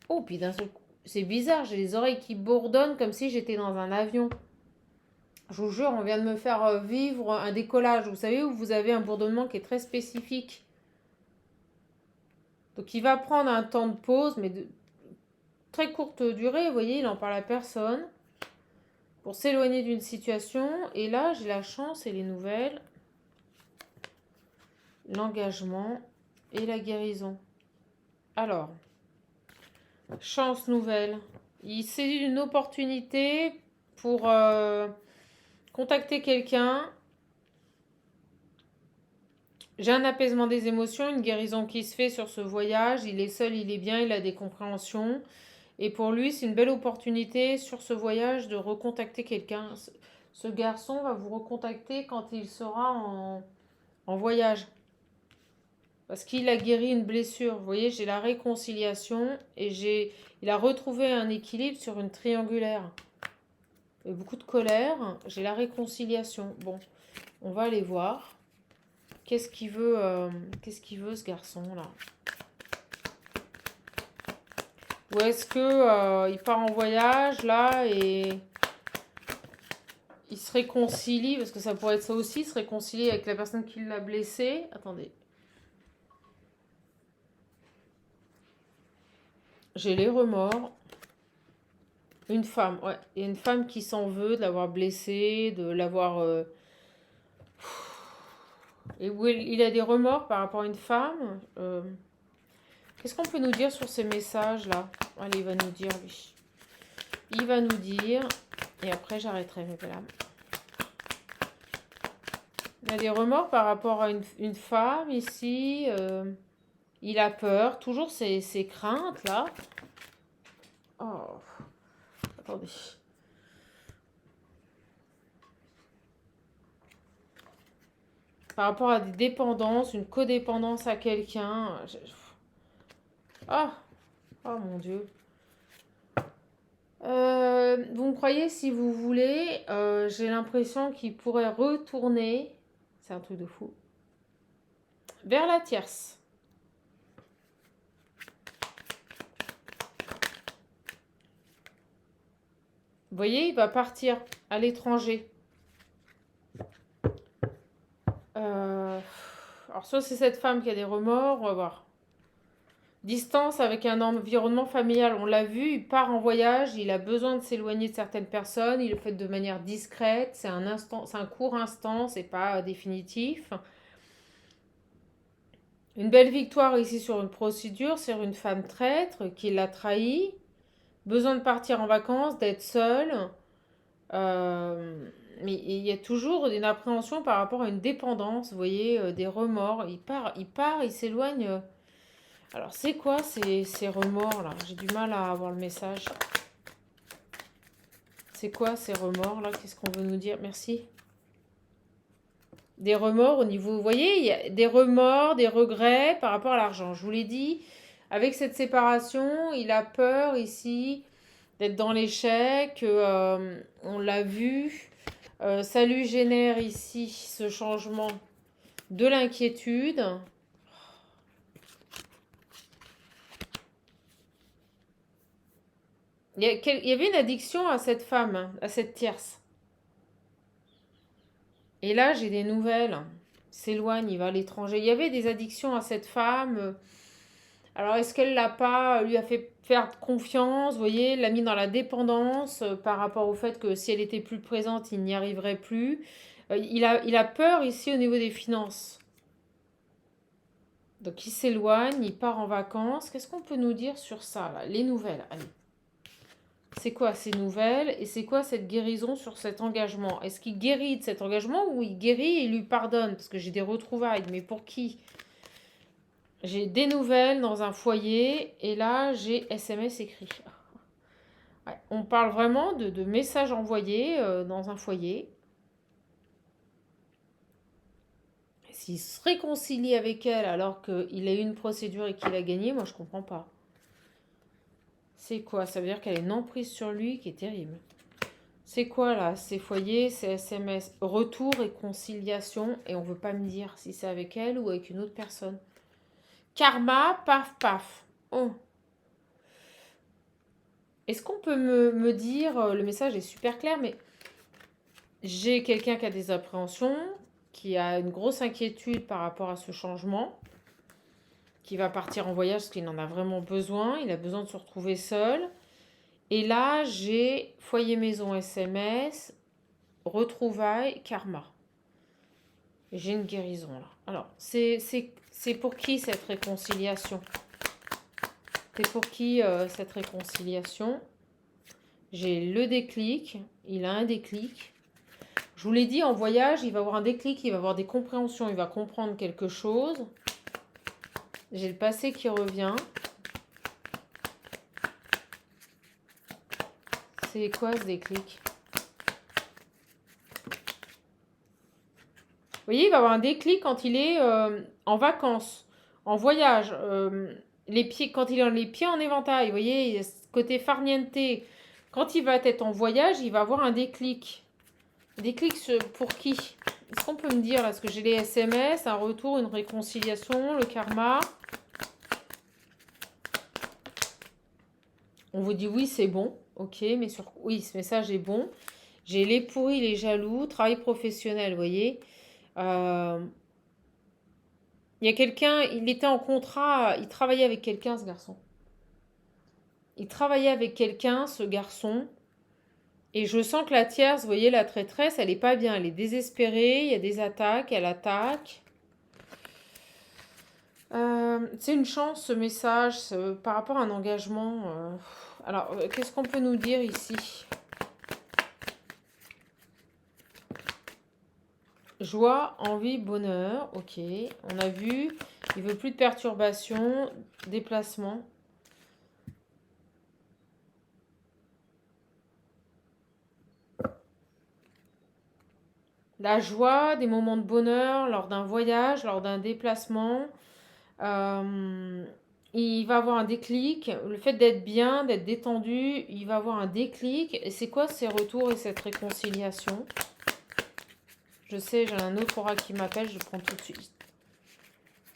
Oh, puis d'un seul coup, c'est bizarre, j'ai les oreilles qui bourdonnent comme si j'étais dans un avion. Je vous jure, on vient de me faire vivre un décollage. Vous savez, où vous avez un bourdonnement qui est très spécifique. Donc il va prendre un temps de pause, mais de très courte durée, vous voyez, il n'en parle à personne, pour s'éloigner d'une situation. Et là, j'ai la chance et les nouvelles, l'engagement et la guérison. Alors, chance nouvelle. Il saisit une opportunité pour contacter quelqu'un. J'ai un apaisement des émotions, une guérison qui se fait sur ce voyage. Il est seul, il est bien, il a des compréhensions. Et pour lui, c'est une belle opportunité sur ce voyage de recontacter quelqu'un. Ce garçon va vous recontacter quand il sera en voyage. Parce qu'il a guéri une blessure. Vous voyez, j'ai la réconciliation et il a retrouvé un équilibre sur une triangulaire. Il y a beaucoup de colère. J'ai la réconciliation. Bon, on va aller voir. Qu'est-ce qu'il veut, ce garçon-là? Ou est-ce que il part en voyage là et il se réconcilie, parce que ça pourrait être ça aussi, se réconcilier avec la personne qui l'a blessé. Attendez. J'ai les remords. Une femme, ouais. Il y a une femme qui s'en veut de l'avoir blessé, de l'avoir... Et où il a des remords par rapport à une femme. Qu'est-ce qu'on peut nous dire sur ces messages-là? Allez, il va nous dire, lui. Il va nous dire... Et après, j'arrêterai mes blâmes. Il a des remords par rapport à une femme ici. Il a peur. Toujours ces craintes, là. Oh. Attendez. Par rapport à des dépendances, une codépendance à quelqu'un. Ah, oh mon Dieu. Vous me croyez si vous voulez, j'ai l'impression qu'il pourrait retourner, c'est un truc de fou, vers la tierce. Vous voyez, il va partir à l'étranger. Alors soit c'est cette femme qui a des remords, on va voir. Distance avec un environnement familial, on l'a vu, il part en voyage, il a besoin de s'éloigner de certaines personnes, il le fait de manière discrète, c'est un court instant, c'est pas définitif. Une belle victoire ici sur une procédure, sur une femme traître qui l'a trahi, besoin de partir en vacances, d'être seule, mais il y a toujours une appréhension par rapport à une dépendance, vous voyez, des remords, il s'éloigne. Alors, c'est quoi ces remords-là? J'ai du mal à avoir le message. C'est quoi ces remords-là? Qu'est-ce qu'on veut nous dire? Merci. Des remords au niveau... Vous voyez, il y a des remords, des regrets par rapport à l'argent. Je vous l'ai dit, avec cette séparation, il a peur ici d'être dans l'échec. On l'a vu. Ça lui génère ici ce changement de l'inquiétude. Il y avait une addiction à cette femme, hein, à cette tierce. Et là, j'ai des nouvelles. Il s'éloigne, il va à l'étranger. Il y avait des addictions à cette femme. Alors, est-ce qu'elle l'a pas, lui a fait faire confiance, vous voyez, l'a mis dans la dépendance par rapport au fait que si elle était plus présente, il n'y arriverait plus. Il a peur ici au niveau des finances. Donc, il s'éloigne, il part en vacances. Qu'est-ce qu'on peut nous dire sur ça, là? Les nouvelles, allez. C'est quoi ces nouvelles et c'est quoi cette guérison sur cet engagement? Est-ce qu'il guérit de cet engagement ou il guérit et il lui pardonne? Parce que j'ai des retrouvailles, mais pour qui? J'ai des nouvelles dans un foyer et là j'ai SMS écrit. Ouais, on parle vraiment de messages envoyés dans un foyer. S'il se réconcilie avec elle alors qu'il a eu une procédure et qu'il a gagné, moi je comprends pas. C'est quoi? Ça veut dire qu'elle a une emprise sur lui qui est terrible. C'est quoi là? Ces foyers, ces SMS, retour et conciliation, et on veut pas me dire si c'est avec elle ou avec une autre personne. Karma, paf, paf. Oh. Est-ce qu'on peut me dire, le message est super clair, mais j'ai quelqu'un qui a des appréhensions, qui a une grosse inquiétude par rapport à ce changement, qui va partir en voyage parce qu'il en a vraiment besoin, il a besoin de se retrouver seul. Et là, j'ai foyer maison SMS, retrouvailles, karma. J'ai une guérison là. Alors, c'est pour qui cette réconciliation? C'est pour qui cette réconciliation? J'ai le déclic. Il a un déclic. Je vous l'ai dit, en voyage, il va avoir un déclic, il va avoir des compréhensions, il va comprendre quelque chose. J'ai le passé qui revient. C'est quoi ce déclic? Vous voyez, il va avoir un déclic quand il est en vacances, en voyage, les pieds, quand il a les pieds en éventail. Vous voyez, côté farniente, quand il va être en voyage, il va avoir un déclic. Déclic pour qui? Est-ce qu'on peut me dire, là, parce que j'ai les SMS, un retour, une réconciliation, le karma. On vous dit oui, c'est bon. Ok, mais oui, ce message est bon. J'ai les pourris, les jaloux, travail professionnel, vous voyez. Il y a quelqu'un, il était en contrat, il travaillait avec quelqu'un, ce garçon. Il travaillait avec quelqu'un, ce garçon. Et je sens que la tierce, vous voyez, la traîtresse, elle est pas bien. Elle est désespérée, il y a des attaques, elle attaque. C'est une chance, ce message, par rapport à un engagement. Alors, qu'est-ce qu'on peut nous dire ici? Joie, envie, bonheur. Ok, on a vu. Il veut plus de perturbations, déplacement. La joie, des moments de bonheur lors d'un voyage, lors d'un déplacement. Il va avoir un déclic. Le fait d'être bien, d'être détendu, il va avoir un déclic. Et c'est quoi ces retours et cette réconciliation? Je sais, j'ai un autre aura qui m'appelle, je prends tout de suite.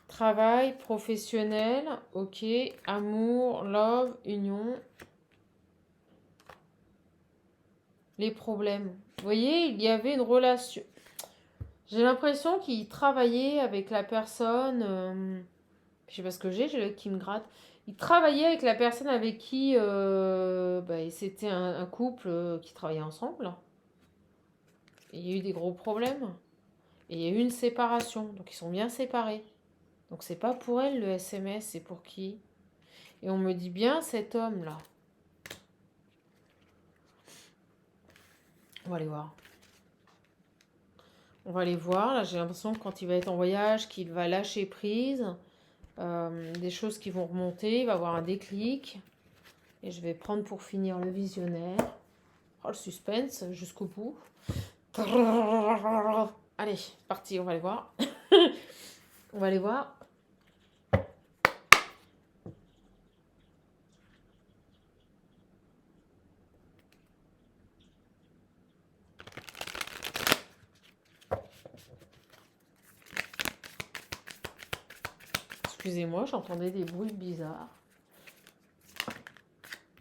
Travail, professionnel, ok. Amour, love, union. Les problèmes. Vous voyez, il y avait une relation. J'ai l'impression qu'il travaillait avec la personne. Je sais pas ce que j'ai l'œil qui me gratte. Il travaillait avec la personne avec qui c'était un couple qui travaillait ensemble. Et il y a eu des gros problèmes. Et il y a eu une séparation. Donc ils sont bien séparés. Donc c'est pas pour elle le SMS, c'est pour qui? Et on me dit bien cet homme-là. On va aller voir. On va aller voir. Là, j'ai l'impression que quand il va être en voyage, qu'il va lâcher prise. Des choses qui vont remonter. Il va avoir un déclic. Et je vais prendre pour finir le visionnaire. Oh, le suspense jusqu'au bout. Allez, parti, on va aller voir. On va aller voir. excusez-moi, j'entendais des bruits bizarres.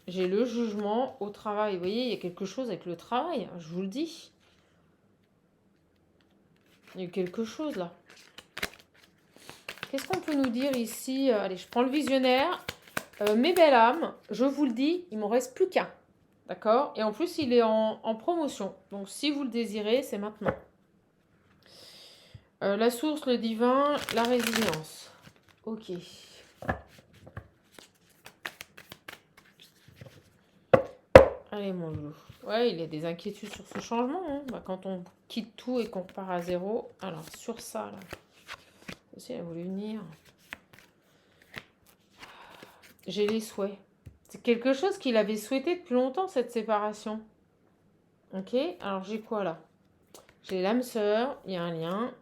J'ai le jugement au travail. Vous voyez, il y a quelque chose avec le travail, je vous le dis. Il y a quelque chose là. Qu'est-ce qu'on peut nous dire ici? Allez, je prends le visionnaire. Mes belles âmes, je vous le dis, il m'en reste plus qu'un. D'accord? Et en plus, il est en promotion. Donc, si vous le désirez, c'est maintenant. La source, le divin, la résilience. Ok. Allez, mon loup. Ouais, il y a des inquiétudes sur ce changement. Hein. Bah, quand on quitte tout et qu'on repart à zéro. Alors, sur ça, là. Aussi, elle a voulu venir. J'ai les souhaits. C'est quelque chose qu'il avait souhaité depuis longtemps, cette séparation. Ok, alors j'ai quoi là? J'ai l'âme sœur, il y a un lien.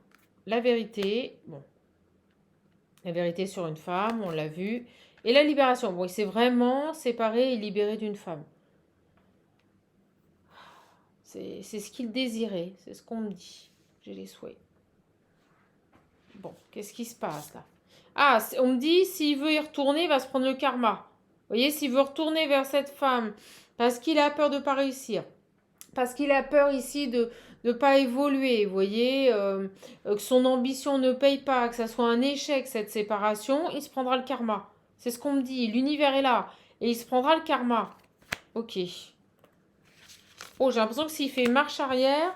La vérité, bon. La vérité sur une femme, on l'a vu. Et la libération, bon, il s'est vraiment séparé et libéré d'une femme. C'est ce qu'il désirait, c'est ce qu'on me dit. J'ai les souhaits. Bon, qu'est-ce qui se passe là? Ah, on me dit, s'il veut y retourner, il va se prendre le karma. Vous voyez, s'il veut retourner vers cette femme, parce qu'il a peur de ne pas réussir, parce qu'il a peur ici de ne pas évoluer, vous voyez, que son ambition ne paye pas, que ça soit un échec, cette séparation, il se prendra le karma. C'est ce qu'on me dit, l'univers est là, et il se prendra le karma. Ok. Oh, j'ai l'impression que s'il fait marche arrière,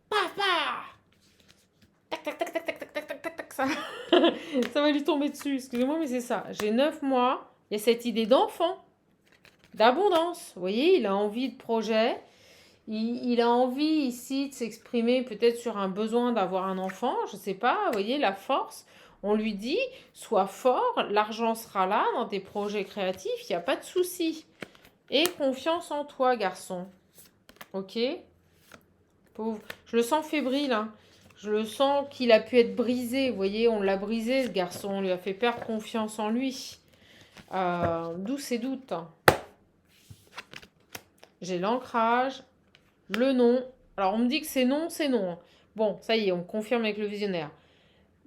papa, tac, tac, tac, tac, tac, tac, tac, tac, tac, tac, ça, ça va lui tomber dessus, excusez-moi, mais c'est ça. J'ai 9 mois, il y a cette idée d'enfant, d'abondance, vous voyez, il a envie de projet. Il a envie ici de s'exprimer peut-être sur un besoin d'avoir un enfant, je ne sais pas, vous voyez, la force. On lui dit, sois fort, l'argent sera là dans tes projets créatifs, il n'y a pas de souci. Et confiance en toi, garçon. Ok? Pauvre. Je le sens fébrile, hein. Je le sens qu'il a pu être brisé, vous voyez, on l'a brisé, ce garçon, on lui a fait perdre confiance en lui. D'où ces doutes? J'ai l'ancrage. Le non. Alors, on me dit que c'est non, c'est non. Bon, ça y est, on confirme avec le visionnaire.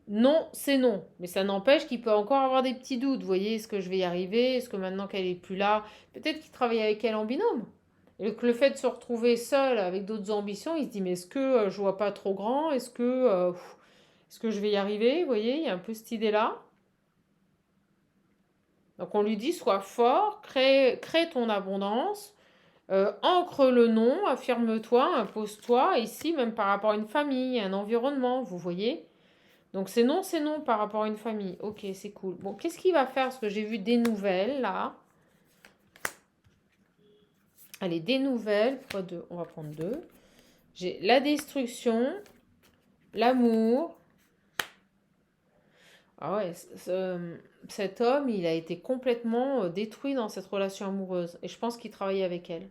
Non, c'est non. Mais ça n'empêche qu'il peut encore avoir des petits doutes. Vous voyez, est-ce que je vais y arriver? Est-ce que maintenant qu'elle est plus là, peut-être qu'il travaille avec elle en binôme. Et que le fait de se retrouver seul avec d'autres ambitions, il se dit, mais est-ce que je vois pas trop grand? Est-ce que je vais y arriver? Vous voyez, il y a un peu cette idée-là. Donc, on lui dit, sois fort, crée ton abondance. Ancre le nom, affirme-toi, impose-toi, ici même par rapport à une famille, un environnement, vous voyez. Donc c'est non par rapport à une famille. Ok, c'est cool. Bon, qu'est-ce qu'il va faire? Parce que j'ai vu des nouvelles là. Allez, des nouvelles. Pourquoi deux? On va prendre deux. J'ai la destruction, l'amour. Ah ouais, cet homme, il a été complètement détruit dans cette relation amoureuse. Et je pense qu'il travaillait avec elle.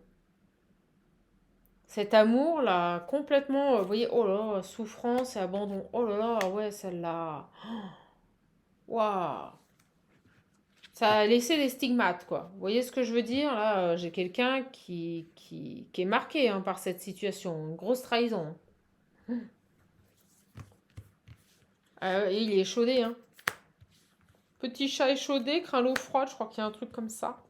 Cet amour là, complètement, vous voyez, oh là là, souffrance et abandon. Oh là là, ouais, celle-là. Waouh! Ça a laissé des stigmates, quoi. Vous voyez ce que je veux dire? Là, j'ai quelqu'un qui est marqué hein, par cette situation. Une grosse trahison. Et il est échaudé, hein. Petit chat échaudé, craint l'eau froide, je crois qu'il y a un truc comme ça.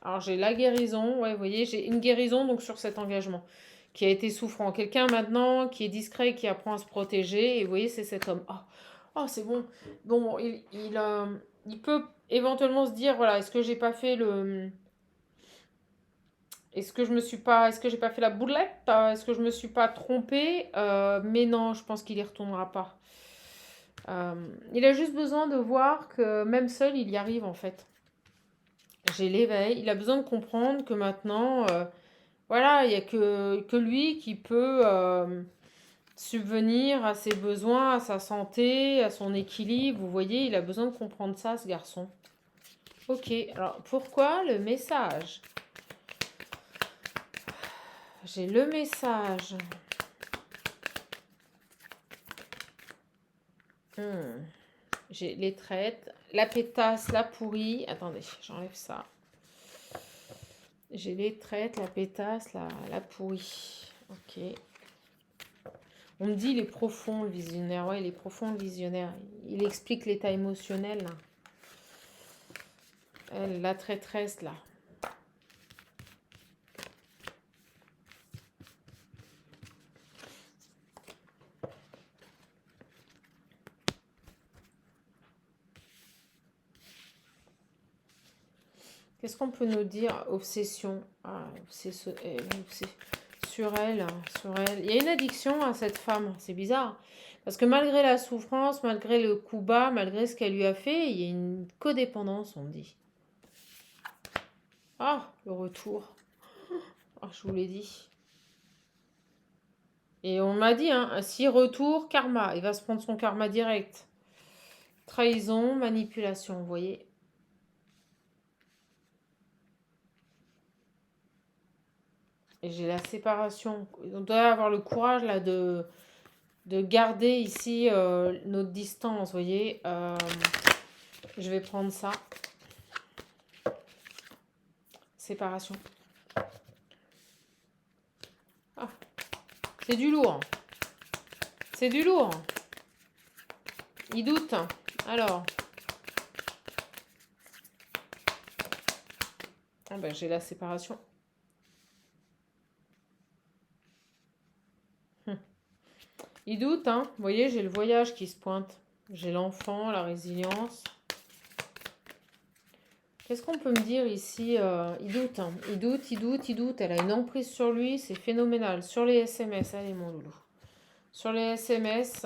Alors j'ai la guérison, ouais, vous voyez, j'ai une guérison donc sur cet engagement qui a été souffrant. Quelqu'un maintenant qui est discret, qui apprend à se protéger, et vous voyez, c'est cet homme. Oh, c'est bon. Bon, il peut éventuellement se dire, voilà, est-ce que j'ai pas fait le... Est-ce que je me suis pas... Est-ce que j'ai pas fait la boulette? Est-ce que je me suis pas trompée? Mais non, je pense qu'il y retournera pas. Il a juste besoin de voir que même seul, il y arrive en fait. J'ai l'éveil. Il a besoin de comprendre que maintenant, voilà, il n'y a que lui qui peut subvenir à ses besoins, à sa santé, à son équilibre. Vous voyez, il a besoin de comprendre ça, ce garçon. Ok, alors pourquoi le message? J'ai le message. J'ai les traites, la pétasse, la pourrie. Attendez, j'enlève ça. J'ai les traites, la pétasse, la pourrie. Ok. On me dit il est profond le visionnaire. Ouais, il est profond le visionnaire. Il explique l'état émotionnel. Là. Elle, la traîtresse là. Qu'est-ce qu'on peut nous dire? Obsession. Ah, sur elle, sur elle. Il y a une addiction à cette femme. C'est bizarre. Parce que malgré la souffrance, malgré le coup bas, malgré ce qu'elle lui a fait, il y a une codépendance, on me dit. Ah, le retour. Ah, je vous l'ai dit. Et on m'a dit, hein, si retour, karma. Il va se prendre son karma direct. Trahison, manipulation, vous voyez. Et j'ai la séparation. On doit avoir le courage là de garder ici notre distance, vous voyez. Je vais prendre ça. Séparation. Ah, c'est du lourd. C'est du lourd. Il doute. Alors. Ah ben, j'ai la séparation. Il doute, hein. Vous voyez, j'ai le voyage qui se pointe. J'ai l'enfant, la résilience. Qu'est-ce qu'on peut me dire ici? Il doute, hein. Il doute, il doute, il doute. Elle a une emprise sur lui, c'est phénoménal. Sur les SMS, allez mon loulou. Sur les SMS,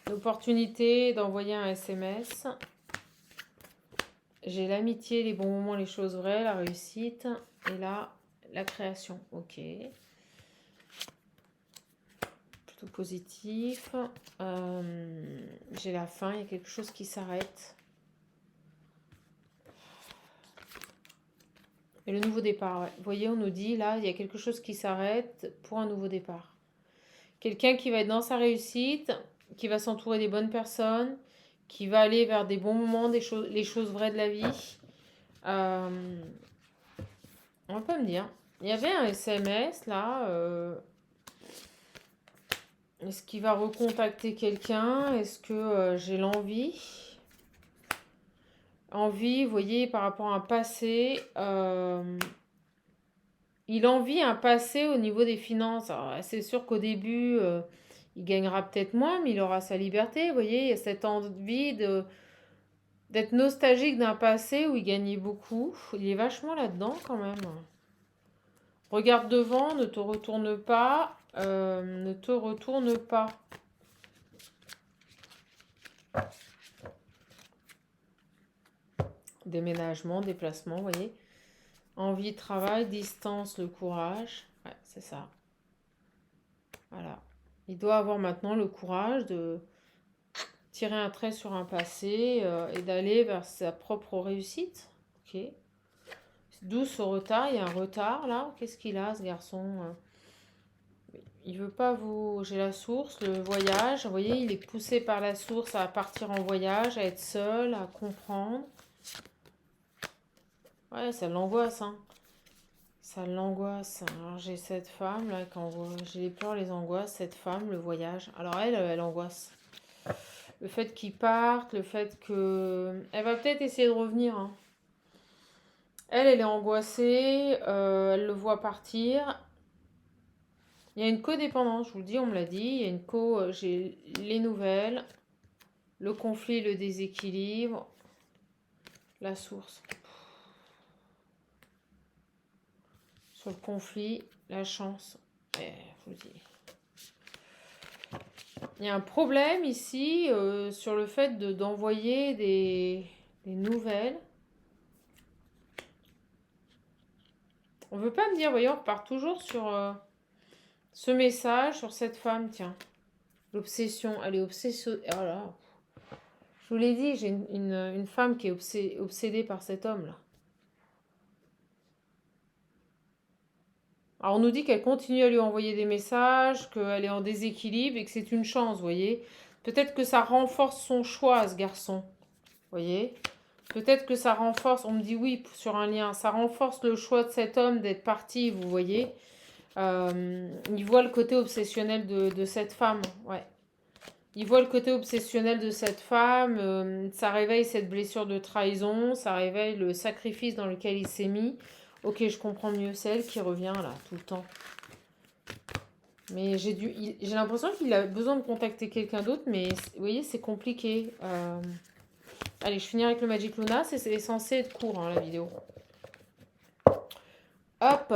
l'opportunité d'envoyer un SMS. J'ai l'amitié, les bons moments, les choses vraies, la réussite. Et là, la création. Ok. Plutôt positif. J'ai la fin, il y a quelque chose qui s'arrête. Et le nouveau départ, ouais. Vous voyez, on nous dit, là, il y a quelque chose qui s'arrête pour un nouveau départ. Quelqu'un qui va être dans sa réussite, qui va s'entourer des bonnes personnes, qui va aller vers des bons moments, les choses vraies de la vie. On va pas me dire. Il y avait un SMS, là. Est-ce qu'il va recontacter quelqu'un? Est-ce que j'ai l'envie? Envie, vous voyez, par rapport à un passé. Il envie un passé au niveau des finances. Alors, c'est sûr qu'au début, il gagnera peut-être moins, mais il aura sa liberté. Vous voyez, il y a cette envie d'être nostalgique d'un passé où il gagnait beaucoup. Il est vachement là-dedans quand même. Regarde devant, ne te retourne pas. Ne te retourne pas. Déménagement, déplacement, vous voyez. Envie, travail, distance, le courage. Ouais, c'est ça. Voilà. Il doit avoir maintenant le courage de tirer un trait sur un passé et d'aller vers sa propre réussite. Ok. D'où ce retard? Il y a un retard là. Qu'est-ce qu'il a, ce garçon? Il veut pas vous... J'ai la source, le voyage. Vous voyez, il est poussé par la source à partir en voyage, à être seul, à comprendre. Ouais, ça l'angoisse, hein. Ça l'angoisse. Alors j'ai cette femme là, j'ai les peurs, les angoisses, cette femme, le voyage. Alors elle angoisse. Le fait qu'il parte, le fait que... Elle va peut-être essayer de revenir, hein. Elle est angoissée, elle le voit partir. Il y a une codépendance, je vous le dis, on me l'a dit. Il y a une j'ai les nouvelles, le conflit, le déséquilibre, la source. Sur le conflit, la chance. Je vous dis. Il y a un problème ici sur le fait d'envoyer des nouvelles. On ne veut pas me dire, voyez, on repart toujours sur ce message, sur cette femme, tiens. L'obsession, elle est obsessionnée. Oh là. Je vous l'ai dit, j'ai une femme qui est obsédée par cet homme-là. Alors on nous dit qu'elle continue à lui envoyer des messages, qu'elle est en déséquilibre et que c'est une chance, vous voyez. Peut-être que ça renforce son choix, ce garçon. Vous voyez. Peut-être que ça renforce, on me dit oui sur un lien, ça renforce le choix de cet homme d'être parti, vous voyez. Il voit le côté obsessionnel de cette femme. Ouais. Il voit le côté obsessionnel de cette femme. Ça réveille cette blessure de trahison. Ça réveille le sacrifice dans lequel il s'est mis. Ok, je comprends mieux. C'est elle qui revient là, tout le temps. Mais j'ai l'impression qu'il a besoin de contacter quelqu'un d'autre. Mais vous voyez, c'est compliqué. Allez, je finis avec le Magic Luna. C'est censé être court, hein, la vidéo. Hop.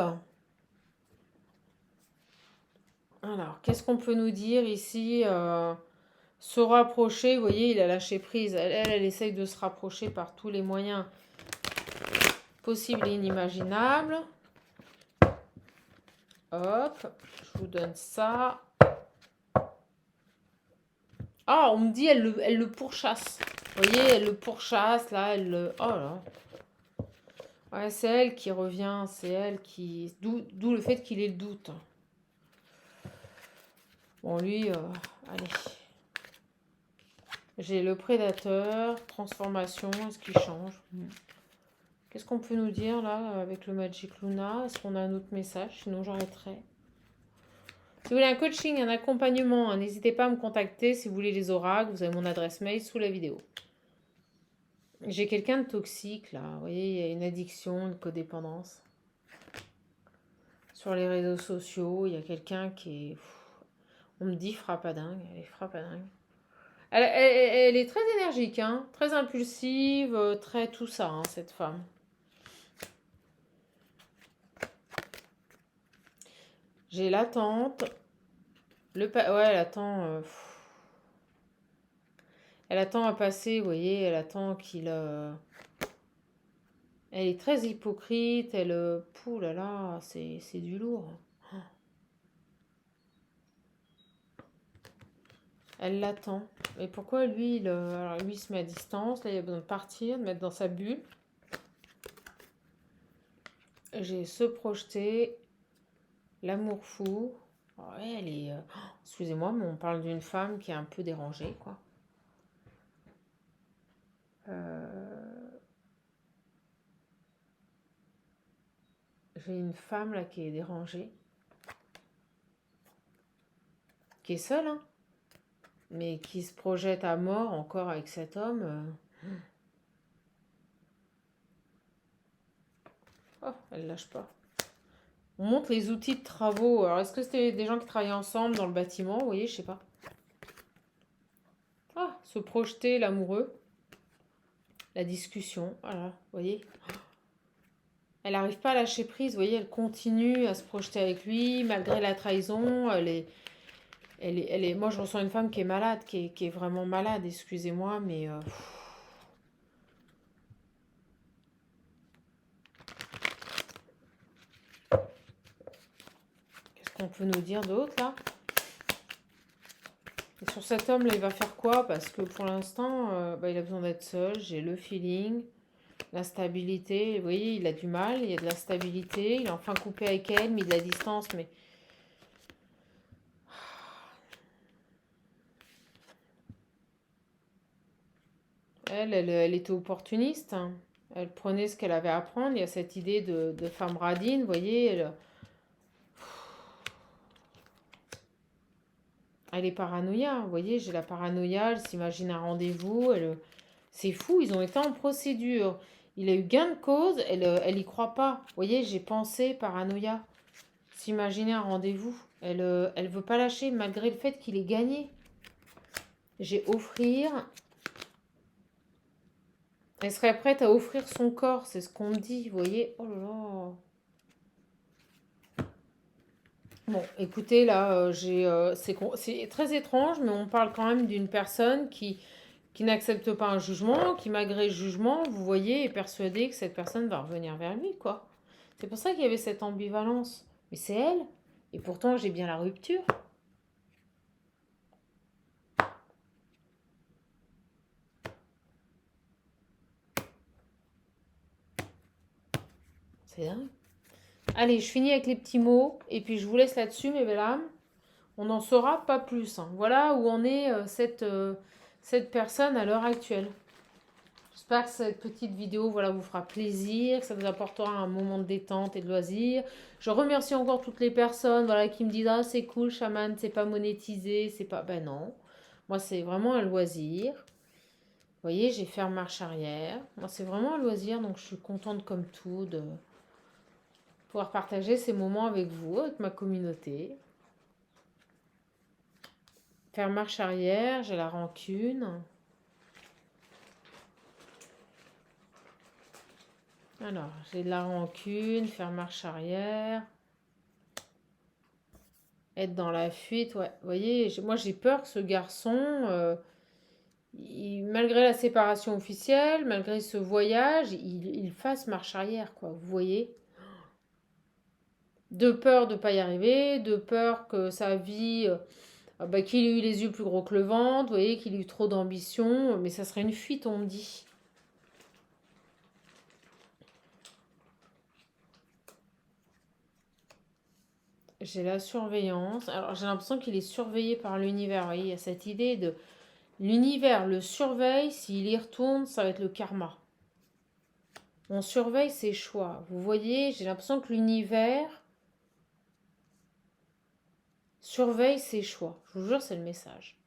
Alors, qu'est-ce qu'on peut nous dire ici se rapprocher, vous voyez, il a lâché prise. Elle essaye de se rapprocher par tous les moyens possibles et inimaginables. Hop, je vous donne ça. Ah, on me dit, elle le pourchasse. Vous voyez, elle le pourchasse, là, elle le... Oh là. Ouais, c'est elle qui revient, c'est elle qui... D'où le fait qu'il ait le doute. Bon, lui, allez. J'ai le prédateur, transformation, est-ce qu'il change? Qu'est-ce qu'on peut nous dire là avec le Magic Luna? Est-ce qu'on a un autre message? Sinon j'arrêterai. Si vous voulez un coaching, un accompagnement, n'hésitez pas à me contacter. Si vous voulez les oracles, vous avez mon adresse mail sous la vidéo. J'ai quelqu'un de toxique là, vous voyez, il y a une addiction, une codépendance. Sur les réseaux sociaux, il y a quelqu'un qui est... On me dit frappadingue, elle est frappadingue. Elle est très énergique, hein, très impulsive, très tout ça, hein, cette femme. J'ai l'attente. Ouais, elle attend. Elle attend à passer, vous voyez, elle attend qu'il... Elle est très hypocrite, elle... Pouh là là, c'est du lourd. Elle l'attend. Mais pourquoi lui, alors lui il se met à distance, là il a besoin de partir, de mettre dans sa bulle. J'ai se projeter, l'amour fou. Ouais, elle est... excusez-moi, mais on parle d'une femme qui est un peu dérangée, quoi. J'ai une femme là qui est dérangée. Qui est seule, hein. Mais qui se projette à mort encore avec cet homme. Oh, elle lâche pas. On montre les outils de travaux. Alors, est-ce que c'était des gens qui travaillaient ensemble dans le bâtiment? Vous voyez, je sais pas. Ah, se projeter, l'amoureux. La discussion, voilà, vous voyez. Elle n'arrive pas à lâcher prise, vous voyez, elle continue à se projeter avec lui, malgré la trahison. Elle est... Moi, je ressens une femme qui est malade, qui est vraiment malade, excusez-moi, mais... Qu'est-ce qu'on peut nous dire d'autre, là? Et sur cet homme, là, il va faire quoi? Parce que pour l'instant, il a besoin d'être seul, j'ai le feeling... La stabilité, vous voyez, il a du mal, il y a de la stabilité, il est enfin coupé avec elle, mis de la distance, mais... Elle était opportuniste, hein. Elle prenait ce qu'elle avait à prendre, il y a cette idée de femme radine, vous voyez, elle est paranoïa, vous voyez, j'ai la paranoïa, elle s'imagine un rendez-vous, c'est fou, ils ont été en procédure. Il a eu gain de cause, elle y croit pas. Vous voyez, j'ai pensé paranoïa. S'imaginer un rendez-vous. Elle veut pas lâcher malgré le fait qu'il ait gagné. J'ai offrir. Elle serait prête à offrir son corps, c'est ce qu'on me dit, vous voyez. Oh là là. Bon, écoutez, là, c'est très étrange, mais on parle quand même d'une personne qui n'accepte pas un jugement, qui malgré le jugement, vous voyez, est persuadée que cette personne va revenir vers lui, quoi. C'est pour ça qu'il y avait cette ambivalence. Mais c'est elle. Et pourtant, j'ai bien la rupture. C'est dingue. Allez, je finis avec les petits mots. Et puis, je vous laisse là-dessus, mes belles âmes. On n'en saura pas plus, hein. Voilà où en est cette personne à l'heure actuelle. J'espère que cette petite vidéo voilà, vous fera plaisir, que ça vous apportera un moment de détente et de loisir. Je remercie encore toutes les personnes voilà, qui me disent ah, c'est cool, chaman, c'est pas monétisé, c'est pas. Ben non. Moi, c'est vraiment un loisir. Vous voyez, j'ai fait en marche arrière. Moi, c'est vraiment un loisir, donc je suis contente comme tout de pouvoir partager ces moments avec vous, avec ma communauté. Faire marche arrière, j'ai la rancune. Alors, j'ai de la rancune, faire marche arrière, être dans la fuite. Ouais, vous voyez, moi j'ai peur que ce garçon, malgré la séparation officielle, malgré ce voyage, il fasse marche arrière, quoi. Vous voyez? De peur de ne pas y arriver, de peur que sa vie, qu'il ait eu les yeux plus gros que le ventre, vous voyez, qu'il ait eu trop d'ambition, mais ça serait une fuite, on me dit. J'ai la surveillance. Alors j'ai l'impression qu'il est surveillé par l'univers. Vous voyez, il y a cette idée de l'univers le surveille. S'il y retourne, ça va être le karma. On surveille ses choix. Vous voyez, j'ai l'impression que l'univers surveille ses choix. Je vous jure, c'est le message.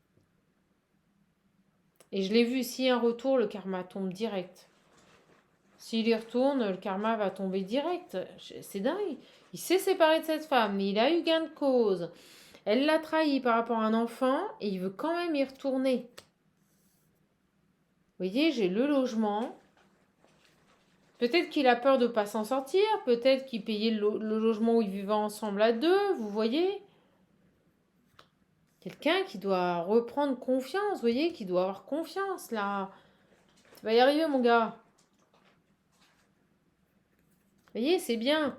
Et je l'ai vu, s'il y a un retour, le karma tombe direct. S'il y retourne, le karma va tomber direct. C'est dingue. Il s'est séparé de cette femme, mais il a eu gain de cause. Elle l'a trahi par rapport à un enfant et il veut quand même y retourner. Vous voyez, j'ai le logement. Peut-être qu'il a peur de ne pas s'en sortir. Peut-être qu'il payait le logement où ils vivaient ensemble à deux. Vous voyez? Quelqu'un qui doit reprendre confiance. Vous voyez? Qui doit avoir confiance là. Tu vas y arriver, mon gars. Vous voyez, c'est bien.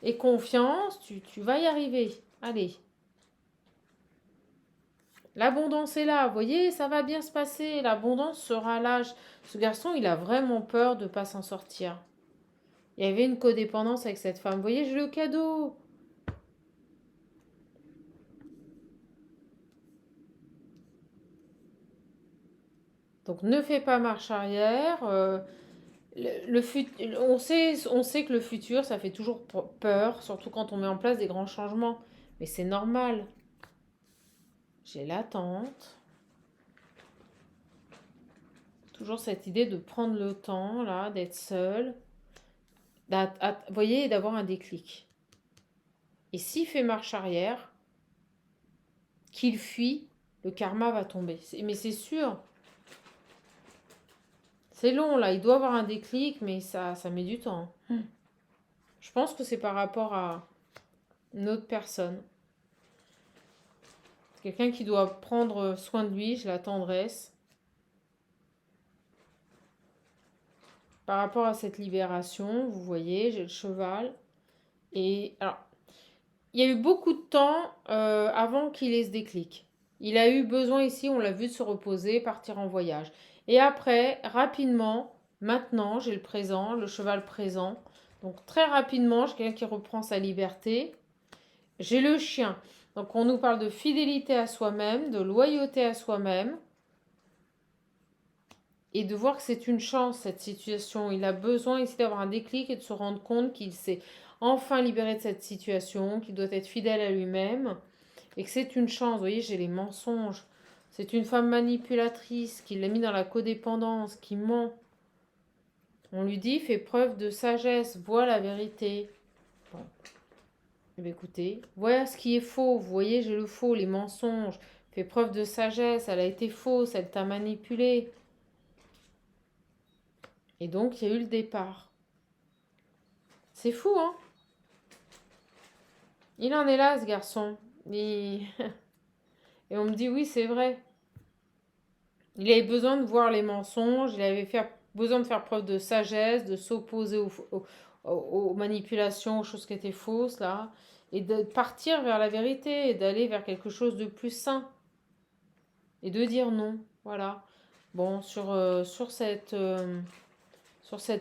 Et confiance, tu vas y arriver. Allez. L'abondance est là, vous voyez, ça va bien se passer. L'abondance sera là. Ce garçon, il a vraiment peur de ne pas s'en sortir. Il y avait une codépendance avec cette femme. Vous voyez, j'ai le cadeau. Donc ne fais pas marche arrière. On sait que le futur, ça fait toujours peur, surtout quand on met en place des grands changements. Mais c'est normal. J'ai l'attente. Toujours cette idée de prendre le temps, là, d'être seul. Vous voyez, d'avoir un déclic. Et s'il fait marche arrière, qu'il fuit, le karma va tomber. Mais c'est sûr. C'est long, là. Il doit avoir un déclic, mais ça met du temps. Je pense que c'est par rapport à une autre personne. Quelqu'un qui doit prendre soin de lui, j'ai la tendresse. Par rapport à cette libération, vous voyez, j'ai le cheval. Et alors, il y a eu beaucoup de temps avant qu'il ait ce déclic. Il a eu besoin ici, on l'a vu, de se reposer, partir en voyage. Et après, rapidement, maintenant, j'ai le présent, le cheval présent. Donc très rapidement, j'ai quelqu'un qui reprend sa liberté. J'ai le chien. Donc on nous parle de fidélité à soi-même, de loyauté à soi-même. Et de voir que c'est une chance, cette situation. Il a besoin ici d'avoir un déclic et de se rendre compte qu'il s'est enfin libéré de cette situation, qu'il doit être fidèle à lui-même. Et que c'est une chance. Vous voyez, j'ai les mensonges. C'est une femme manipulatrice qui l'a mis dans la codépendance, qui ment. On lui dit, fais preuve de sagesse, vois la vérité. Bon. Eh bien, écoutez, voilà ce qui est faux. Vous voyez, j'ai le faux, les mensonges. Fais preuve de sagesse, elle a été fausse, elle t'a manipulé. Et donc, il y a eu le départ. C'est fou, hein? Il en est là, ce garçon. Et on me dit, oui, c'est vrai. Il avait besoin de voir les mensonges, il avait besoin de faire preuve de sagesse, de s'opposer aux manipulations, aux choses qui étaient fausses, là, et de partir vers la vérité, et d'aller vers quelque chose de plus sain, et de dire non, voilà. Bon, sur cette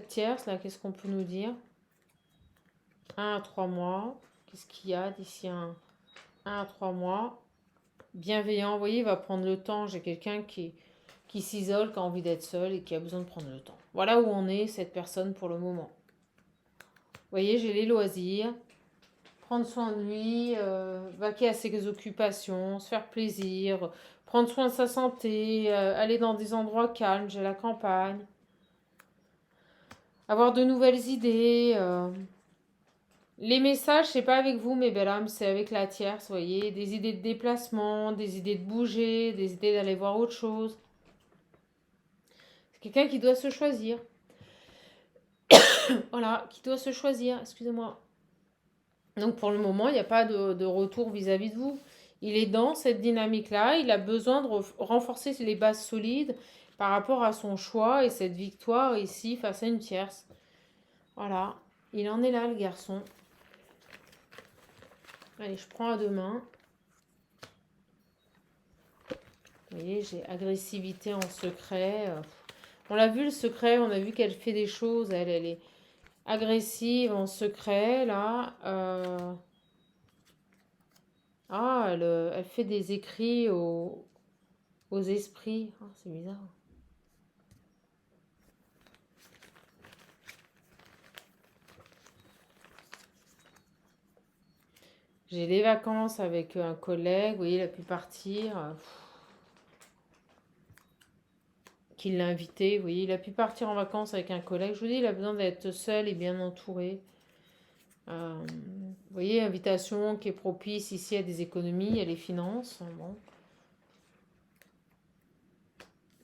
tierce, là, qu'est-ce qu'on peut nous dire? 1 à 3 mois, qu'est-ce qu'il y a d'ici 1 à 3 mois? Bienveillant, vous voyez, il va prendre le temps, j'ai quelqu'un qui qui s'isole, qui a envie d'être seul et qui a besoin de prendre le temps. Voilà où on est, cette personne, pour le moment. Vous voyez, j'ai les loisirs, prendre soin de lui, vaquer à ses occupations, se faire plaisir, prendre soin de sa santé, aller dans des endroits calmes, j'ai la campagne, avoir de nouvelles idées. Les messages, c'est pas avec vous, mes belles âmes, c'est avec la tierce, vous voyez, des idées de déplacement, des idées de bouger, des idées d'aller voir autre chose. C'est quelqu'un qui doit se choisir. Voilà, qui doit se choisir, excusez-moi. Donc pour le moment, il n'y a pas de retour vis-à-vis de vous. Il est dans cette dynamique-là, il a besoin de renforcer les bases solides par rapport à son choix et cette victoire ici face à une tierce. Voilà, il en est là, le garçon. Allez, je prends à deux mains. Vous voyez, j'ai agressivité en secret. On l'a vu, le secret, on a vu qu'elle fait des choses, elle est agressive en secret, là. Elle fait des écrits aux esprits. Ah, c'est bizarre. J'ai des vacances avec un collègue, vous voyez, il a pu partir. Qu'il l'a invité, vous voyez, il a pu partir en vacances avec un collègue. Je vous dis, il a besoin d'être seul et bien entouré. Vous voyez, invitation qui est propice ici à des économies, à les finances. Bon.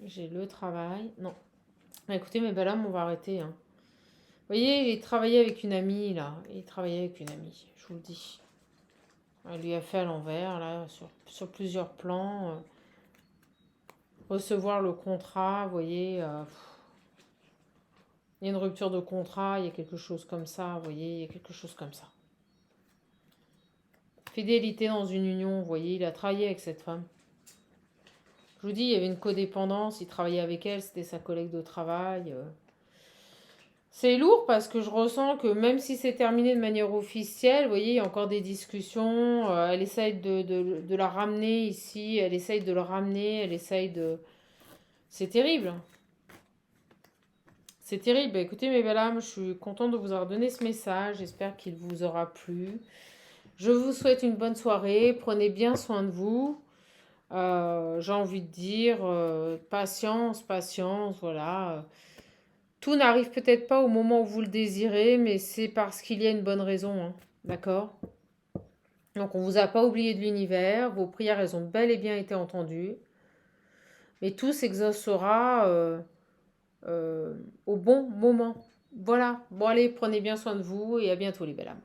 J'ai le travail. Non. Écoutez, mes belles âmes, on va arrêter. Hein. Vous voyez, il travaillait avec une amie, là. Il travaillait avec une amie, je vous le dis. Elle lui a fait à l'envers, là, sur plusieurs plans. Recevoir le contrat, vous voyez. Il y a une rupture de contrat, il y a quelque chose comme ça, vous voyez, il y a quelque chose comme ça. Fidélité dans une union, vous voyez, il a travaillé avec cette femme. Je vous dis, il y avait une codépendance, il travaillait avec elle, c'était sa collègue de travail. C'est lourd parce que je ressens que même si c'est terminé de manière officielle, vous voyez, il y a encore des discussions. Elle essaye de la ramener ici, elle essaye de le ramener, elle essaye de... C'est terrible. C'est terrible. Écoutez, mes belles âmes, je suis contente de vous avoir donné ce message. J'espère qu'il vous aura plu. Je vous souhaite une bonne soirée. Prenez bien soin de vous. J'ai envie de dire patience, patience, voilà. Tout n'arrive peut-être pas au moment où vous le désirez, mais c'est parce qu'il y a une bonne raison, hein. D'accord? Donc on ne vous a pas oublié de l'univers, vos prières, elles ont bel et bien été entendues, mais tout s'exaucera au bon moment. Voilà, bon allez, prenez bien soin de vous et à bientôt les belles âmes.